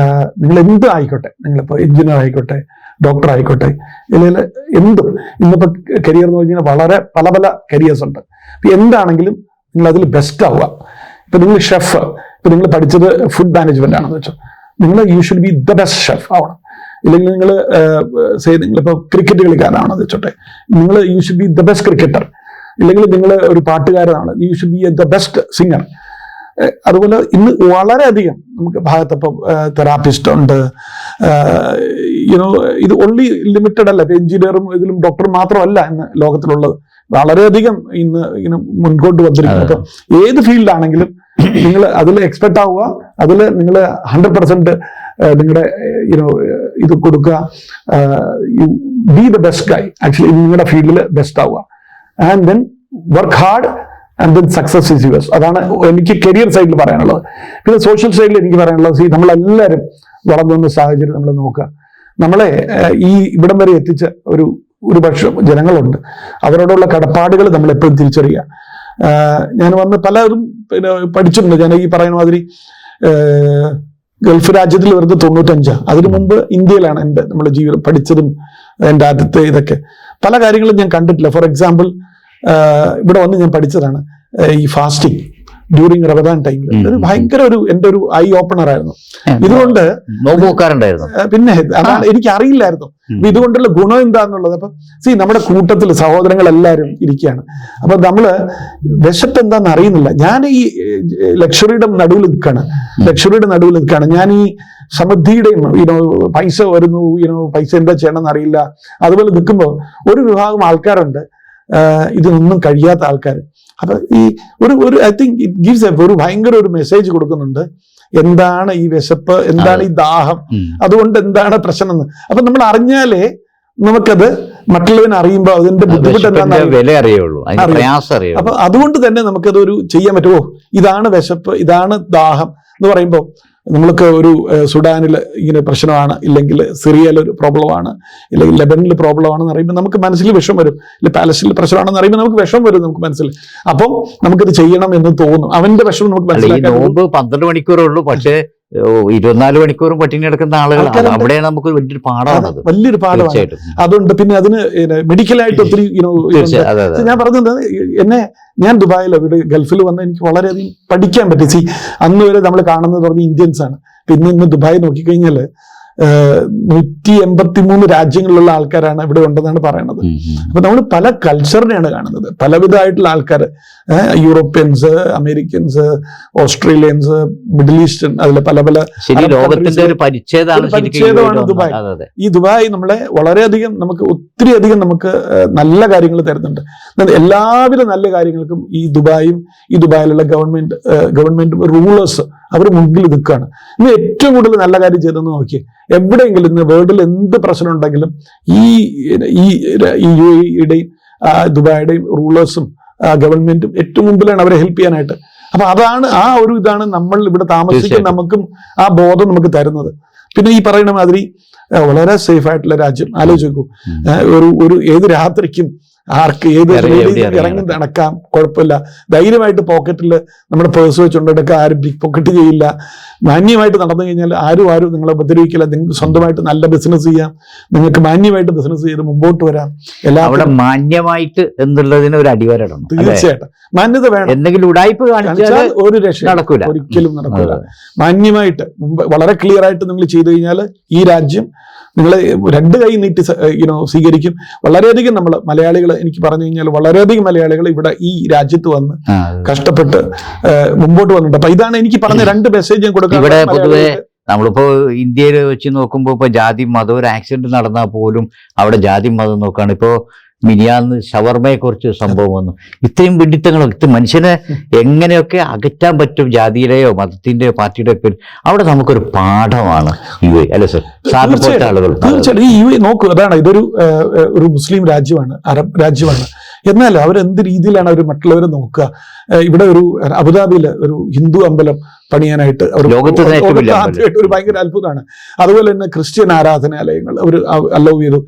Speaker 2: നിങ്ങൾ എന്ത് ആയിക്കോട്ടെ, നിങ്ങളിപ്പോൾ എഞ്ചിനീയർ ആയിക്കോട്ടെ, ഡോക്ടർ ആയിക്കോട്ടെ, അല്ലെങ്കിൽ എന്തും, ഇന്നിപ്പോൾ കരിയർ എന്ന് പറഞ്ഞാൽ വളരെ പല കരിയേഴ്സ് ഉണ്ട്. അപ്പം എന്താണെങ്കിലും നിങ്ങൾ അതിൽ ബെസ്റ്റ് ആവുക. ഇപ്പം നിങ്ങൾ ഷെഫ്, ഇപ്പം നിങ്ങൾ പഠിച്ചത് ഫുഡ് മാനേജ്മെന്റ് ആണെന്ന് വെച്ചോ, നിങ്ങൾ you should be the best chef ആവണം. ഇല്ലെങ്കിൽ നിങ്ങളിപ്പോൾ ക്രിക്കറ്റ് കളിക്കാരാണെന്ന് വെച്ചോട്ടെ, നിങ്ങൾ you should be the best cricketer. ഇല്ലെങ്കിൽ നിങ്ങൾ ഒരു പാട്ടുകാരനാണ്, you should be the best singer. അതുപോലെ ഇന്ന് വളരെയധികം നമുക്ക് ഭാഗത്തപ്പം തെറാപ്പിസ്റ്റ് ഉണ്ട്. ഇത് ഓൺലി ലിമിറ്റഡ് അല്ല, എഞ്ചിനീയറും ഇതിലും ഡോക്ടറും മാത്രമല്ല ഇന്ന് ലോകത്തിലുള്ളത്. വളരെയധികം ഇന്ന് മുൻപോട്ട് വന്നിരിക്കുന്നു. അപ്പം ഏത് ഫീൽഡാണെങ്കിലും നിങ്ങൾ അതിൽ എക്സ്പെർട്ട് ആവുക, അതിൽ നിങ്ങൾ 100% നിങ്ങളുടെ ഇത് കൊടുക്കുക. You be the best guy, actually നിങ്ങളുടെ ഫീൽഡിൽ ബെസ്റ്റ് ആവുക. And then work hard and then success is yours. അതാണ് എനിക്ക് കരിയർ സൈഡിൽ പറയാനുള്ളത്. പിന്നെ സോഷ്യൽ സൈഡിൽ എനിക്ക് പറയാനുള്ളത്, നമ്മളെല്ലാവരും വളർന്നു വന്ന സാഹചര്യം നമ്മൾ നോക്കുക. നമ്മളെ ഈ ഇവിടം വരെ എത്തിച്ച ഒരു പക്ഷം ജനങ്ങളുണ്ട്. അവരോടുള്ള കടപ്പാടുകൾ നമ്മൾ എപ്പോഴും തിരിച്ചറിയുക. ഞാൻ വന്ന് പലരും പഠിച്ചിട്ടുണ്ട്. ഞാൻ ഈ പറയുന്ന മാതിരി ഗൾഫ് രാജ്യത്തിൽ വെറുതെ 95. അതിനു മുമ്പ് ഇന്ത്യയിലാണ് നമ്മുടെ ജീവിതം പഠിച്ചതും എൻ്റെ ആദ്യത്തെ ഇതൊക്കെ. പല കാര്യങ്ങളും ഞാൻ കണ്ടിട്ടില്ല. ഫോർ എക്സാമ്പിൾ, ഇവിടെ വന്ന് ഞാൻ പഠിച്ചതാണ് ഈ ഫാസ്റ്റിംഗ് ഡ്യൂറിങ് റമദാൻ ടൈമിൽ. ഒരു ഭയങ്കര എൻ്റെ ഒരു ഐ ഓപ്പണർ ആയിരുന്നു. ഇതുകൊണ്ട്
Speaker 1: നോക്കാറുണ്ടായിരുന്നു.
Speaker 2: പിന്നെ അതാണ് എനിക്ക് അറിയില്ലായിരുന്നു ഇതുകൊണ്ടുള്ള ഗുണം എന്താന്നുള്ളത്. അപ്പൊ നമ്മുടെ കൂട്ടത്തിൽ സഹോദരങ്ങളെല്ലാവരും ഇരിക്കുകയാണ്. അപ്പൊ നമ്മള് വിശപ്പ് എന്താന്ന് അറിയുന്നില്ല. ഞാൻ ഈ ലക്ഷറിയുടെ നടുവിൽ നിൽക്കുകയാണ്. ഞാൻ ഈ സമൃദ്ധിയുടെയും പൈസ വരുന്നു, പൈസ എന്താ ചെയ്യണമെന്ന് അറിയില്ല. അതുപോലെ നിൽക്കുമ്പോൾ ഒരു വിഭാഗം ആൾക്കാരുണ്ട് ഇതൊന്നും കഴിയാത്ത ആൾക്കാർ. അപ്പൊ ഈ ഒരു ഐ തിങ്ക് ഇറ്റ് ഗിവ്സ് ഒരു ഭയങ്കര ഒരു മെസ്സേജ് കൊടുക്കുന്നുണ്ട്. എന്താണ് ഈ വിശപ്പ്, എന്താണ് ഈ ദാഹം, അതുകൊണ്ട് എന്താണ് പ്രശ്നം എന്ന്. അപ്പൊ നമ്മൾ അറിഞ്ഞാലേ നമുക്കത് മറ്റുള്ളവനെ അറിയുമ്പോൾ അതിന്റെ ബുദ്ധിമുട്ട് എന്താണെന്ന്. അപ്പൊ അതുകൊണ്ട് തന്നെ നമുക്കത് ചെയ്യാൻ പറ്റുമോ, ഇതാണ് വിശപ്പ്, ഇതാണ് ദാഹം എന്ന് പറയുമ്പോൾ നമ്മൾക്ക് ഒരു സുഡാനിൽ ഇങ്ങനെ പ്രശ്നമാണ്, ഇല്ലെങ്കിൽ സിറിയയിൽ ഒരു പ്രോബ്ലമാണ്, ഇല്ലെങ്കിൽ ലെബനിൽ പ്രോബ്ലമാണെന്ന് അറിയുമ്പോൾ നമുക്ക് മനസ്സിൽ വിഷം വരും. ഇല്ല പാലസ്തീനിൽ പ്രശ്നമാണെന്ന് അറിയുമ്പോൾ നമുക്ക് വിഷം വരും നമുക്ക് മനസ്സിൽ. അപ്പം നമുക്കത് ചെയ്യണം എന്ന് തോന്നും. അവന്റെ വിഷം നമുക്ക് മനസ്സിലാക്കാൻ
Speaker 1: 12 മണിക്കൂറേ ഉള്ളൂ, പക്ഷേ 24 മണിക്കൂറും പട്ടിണി കിടക്കുന്ന ആളുകൾ അവിടെ നമുക്ക് വലിയൊരു പാഠമാണ്.
Speaker 2: അതുകൊണ്ട് പിന്നെ അതിന് മെഡിക്കലായിട്ട് ഒത്തിരി ഞാൻ പറഞ്ഞത് ഞാൻ ദുബായിൽ ഇവിടെ ഗൾഫിൽ വന്ന് എനിക്ക് വളരെയധികം പഠിക്കാൻ പറ്റി. അന്ന് വരെ നമ്മൾ കാണുന്നത് പറഞ്ഞ ഇന്ത്യൻസ് ആണ്. പിന്നെ ഇന്ന് ദുബായ് നോക്കിക്കഴിഞ്ഞാല് 183 രാജ്യങ്ങളിലുള്ള ആൾക്കാരാണ് ഇവിടെ ഉണ്ടെന്നാണ് പറയുന്നത്. അപ്പൊ നമ്മൾ പല കൾച്ചറിനെയാണ് കാണുന്നത്, പലവിധമായിട്ടുള്ള ആൾക്കാർ, Europeans, Americans, Australians, middle eastern, അതിലെ പല
Speaker 1: ലോകത്തിന്റെ ഒരു
Speaker 2: പരിച്ഛേദമാണ് ദുബായ്. ഈ ദുബായ് നമ്മളെ വളരെയധികം ഒത്തിരി അധികം നമുക്ക് നല്ല കാര്യങ്ങൾ തരുന്നുണ്ട്. എല്ലാവിധ നല്ല കാര്യങ്ങൾക്കും ഈ ദുബായിലുള്ള ഗവൺമെന്റ് റൂളേഴ്സ് അവർ മുൻപിൽ നിൽക്കുകയാണ്. ഇന്ന് ഏറ്റവും കൂടുതൽ നല്ല കാര്യം ചെയ്തെന്ന് നോക്കി, എവിടെയെങ്കിലും ഇന്ന് വേൾഡിൽ എന്ത് പ്രശ്നം ഉണ്ടെങ്കിലും ഈ UAE-യുടെയും ദുബായിയുടെയും റൂളേഴ്സും ഗവൺമെന്റും ഏറ്റവും മുമ്പിലാണ് അവരെ ഹെൽപ്പ് ചെയ്യാനായിട്ട്. അപ്പൊ ഇതാണ് നമ്മൾ ഇവിടെ താമസിക്കുന്ന നമുക്കും ആ ബോധം നമുക്ക് തരുന്നത്. പിന്നെ ഈ പറയുന്ന മാതിരി വളരെ സേഫ് ആയിട്ടുള്ള രാജ്യം ആലോചിച്ച് നോക്കൂ. ഒരു ഏത് രാത്രിക്കും ആർക്ക് ഏത് ഇറങ്ങി നടക്കാം, കുഴപ്പമില്ല. ധൈര്യമായിട്ട് പോക്കറ്റിൽ നമ്മുടെ പേഴ്സ് വെച്ചുകൊണ്ടെടുക്കുക, ആരും പിക് പോക്കറ്റ് ചെയ്യില്ല. മാന്യമായിട്ട് നടന്നു കഴിഞ്ഞാൽ ആരും നിങ്ങളെ ഉപദ്രവിക്കില്ല. നിങ്ങൾക്ക് സ്വന്തമായിട്ട് നല്ല ബിസിനസ് ചെയ്യാം, നിങ്ങൾക്ക് മാന്യമായിട്ട് ബിസിനസ് ചെയ്ത് മുമ്പോട്ട് വരാം. എല്ലാം
Speaker 1: മാന്യമായിട്ട് എന്നുള്ളതിന് ഒരു അടിവരണം.
Speaker 2: തീർച്ചയായിട്ടും മാന്യത വേണം.
Speaker 1: എന്തെങ്കിലും ഉടായ്പ കാണിച്ചാൽ
Speaker 2: ഒരു രക്ഷ നടക്കൂല, ഒരിക്കലും നടക്കൂല. മാന്യമായിട്ട് വളരെ ക്ലിയർ ആയിട്ട് നിങ്ങൾ ചെയ്തു കഴിഞ്ഞാൽ ഈ രാജ്യം നിങ്ങളെ 2 കൈ നീട്ടി സ്വീകരിക്കും. വളരെയധികം നമ്മൾ മലയാളികൾ, എനിക്ക് പറഞ്ഞു കഴിഞ്ഞാൽ വളരെയധികം മലയാളികൾ ഇവിടെ ഈ രാജ്യത്ത് വന്ന് കഷ്ടപ്പെട്ട് മുമ്പോട്ട് വന്നിട്ടുണ്ട്. അപ്പൊ ഇതാണ് എനിക്ക് പറഞ്ഞ 2 മെസ്സേജ് ഞാൻ കൊടുക്കുന്നത്.
Speaker 1: ഇവിടെ പൊതുവെ നമ്മളിപ്പോ ഇന്ത്യയിൽ വെച്ച് നോക്കുമ്പോൾ ഇപ്പൊ ജാതി മതം, ഒരു ആക്സിഡന്റ് നടന്നാൽ പോലും അവിടെ ജാതി മതം നോക്കാണ്. ഇപ്പോ മിനിയാന്ന് ഷവർമയെ കുറിച്ച് സംഭവം വന്നു. ഇത്രയും വിഡിത്തങ്ങളൊക്കെ മനുഷ്യനെ എങ്ങനെയൊക്കെ അകറ്റാൻ പറ്റും ജാതിയുടെയോ മതത്തിന്റെയോ പാർട്ടിയുടെയോ പേര്. അവിടെ നമുക്കൊരു പാഠമാണ് UAE, അല്ലെ സർ? സാധാരണ ആളുകൾ
Speaker 2: തീർച്ചയായിട്ടും ഈ UAE നോക്കൂ, അതാണ് ഇതൊരു മുസ്ലിം രാജ്യമാണ്, അറബ് രാജ്യമാണ്. എന്നാൽ അവരെന്ത് രീതിയിലാണ് അവർ മറ്റുള്ളവരെ നോക്കുക. ഇവിടെ ഒരു അബുദാബിയിൽ ഒരു ഹിന്ദു അമ്പലം പണിയാനായിട്ട് ഒരു ഭയങ്കര അത്ഭുതമാണ്. അതുപോലെ തന്നെ ക്രിസ്ത്യൻ ആരാധനാലയങ്ങൾ അവർ അലോ ചെയ്തു.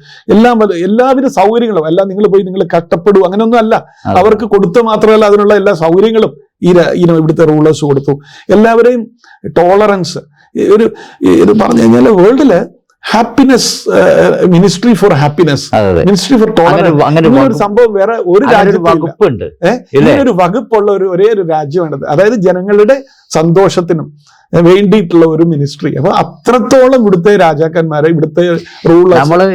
Speaker 2: എല്ലാവിധ സൗകര്യങ്ങളും എല്ലാം നിങ്ങൾ കഷ്ടപ്പെടും അങ്ങനെയൊന്നും അല്ല. അവർക്ക് കൊടുത്ത മാത്രമല്ല, അതിനുള്ള എല്ലാ സൗകര്യങ്ങളും ഇവിടുത്തെ റൂളേഴ്സ് കൊടുത്തു. എല്ലാവരെയും ടോളറൻസ് ഇത് പറഞ്ഞു കഴിഞ്ഞാൽ വേൾഡില് happiness, ministry for happiness, ministry for tolerance, അങ്ങനെ ഒരു സംഭവം വേറെ ഒരു
Speaker 1: വകുപ്പുണ്ട്.
Speaker 2: ഒരു വകുപ്പുള്ള ഒരേ ഒരു രാജ്യമാണത്. അതായത് ജനങ്ങളുടെ സന്തോഷത്തിനും വേണ്ടിയിട്ടുള്ള ഒരു മിനിസ്ട്രി. അപ്പൊ അത്രത്തോളം ഇവിടുത്തെ രാജാക്കന്മാരെ, ഇവിടുത്തെ റൂളേഴ്സ്,
Speaker 1: നമ്മള്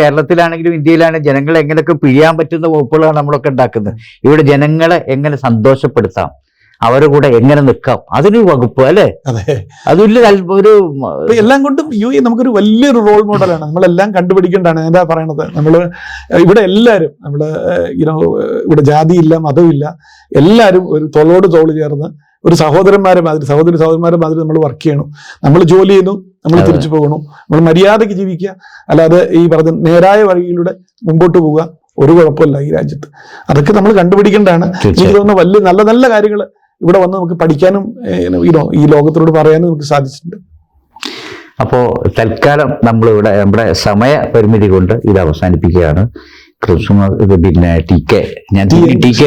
Speaker 1: കേരളത്തിലാണെങ്കിലും ഇന്ത്യയിലാണെങ്കിലും ജനങ്ങളെ എങ്ങനെയൊക്കെ പിഴിയാൻ പറ്റുന്ന വകുപ്പുകളാണ് നമ്മളൊക്കെ ഉണ്ടാക്കുന്നത്. ഇവിടെ ജനങ്ങളെ എങ്ങനെ സന്തോഷപ്പെടുത്താം, അവരുടെ കൂടെ എങ്ങനെ നിൽക്കാം, അതിനൊരു വകുപ്പ്, അല്ലെ?
Speaker 2: അതെ,
Speaker 1: അതില്ല ഒരു
Speaker 2: എല്ലാം കൊണ്ടും UAE നമുക്കൊരു വലിയൊരു റോൾ മോഡലാണ്. നമ്മളെല്ലാം കണ്ടുപിടിക്കേണ്ടതാണ്. എന്താ പറയണത്, ഇവിടെ എല്ലാവരും ഇവിടെ ജാതിയില്ല, മതമില്ല, എല്ലാവരും ഒരു തോളോട് തോള് ചേർന്ന് ഒരു സഹോദരന്മാരെ മാതിരി നമ്മൾ വർക്ക് ചെയ്യണം. നമ്മൾ ജോലി ചെയ്യുന്നു, നമ്മൾ തിരിച്ചു പോകണം, നമ്മൾ മര്യാദയ്ക്ക് ജീവിക്കുക. അല്ലാതെ ഈ പറഞ്ഞ നേരായ വഴിയിലൂടെ മുമ്പോട്ട് പോവുക ഒരു കുഴപ്പമില്ല ഈ രാജ്യത്ത്. അതൊക്കെ നമ്മൾ കണ്ടുപിടിക്കേണ്ടതാണ്. എനിക്ക് തോന്നുന്ന വലിയ നല്ല നല്ല കാര്യങ്ങൾ ഇവിടെ വന്ന് നമുക്ക് പഠിക്കാനും ഈ ലോകത്തോട് പറയാനും നമുക്ക് സാധിച്ചിട്ടുണ്ട്.
Speaker 1: അപ്പോൾ തൽക്കാലം നമ്മുടെ സമയ പരിമിതി കൊണ്ട് ഇത് അവസാനിപ്പിക്കുകയാണ്. പിന്നെ ഞാൻ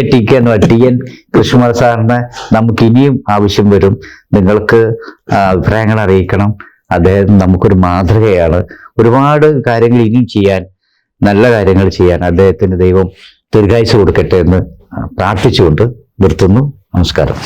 Speaker 1: TK എന്ന് TN കൃഷ്ണകുമാർ സാറിന് നമുക്ക് ഇനിയും ആവശ്യം വരും. നിങ്ങൾക്ക് അഭിപ്രായങ്ങൾ അറിയിക്കണം. അദ്ദേഹം നമുക്കൊരു മാതൃകയാണ്. ഒരുപാട് കാര്യങ്ങൾ ഇനിയും ചെയ്യാൻ, നല്ല കാര്യങ്ങൾ ചെയ്യാൻ അദ്ദേഹത്തിന് ദൈവം ദീർഘായുസ് കൊടുക്കട്ടെ എന്ന് പ്രാർത്ഥിച്ചുകൊണ്ട് നിർത്തുന്നു. നമസ്കാരം.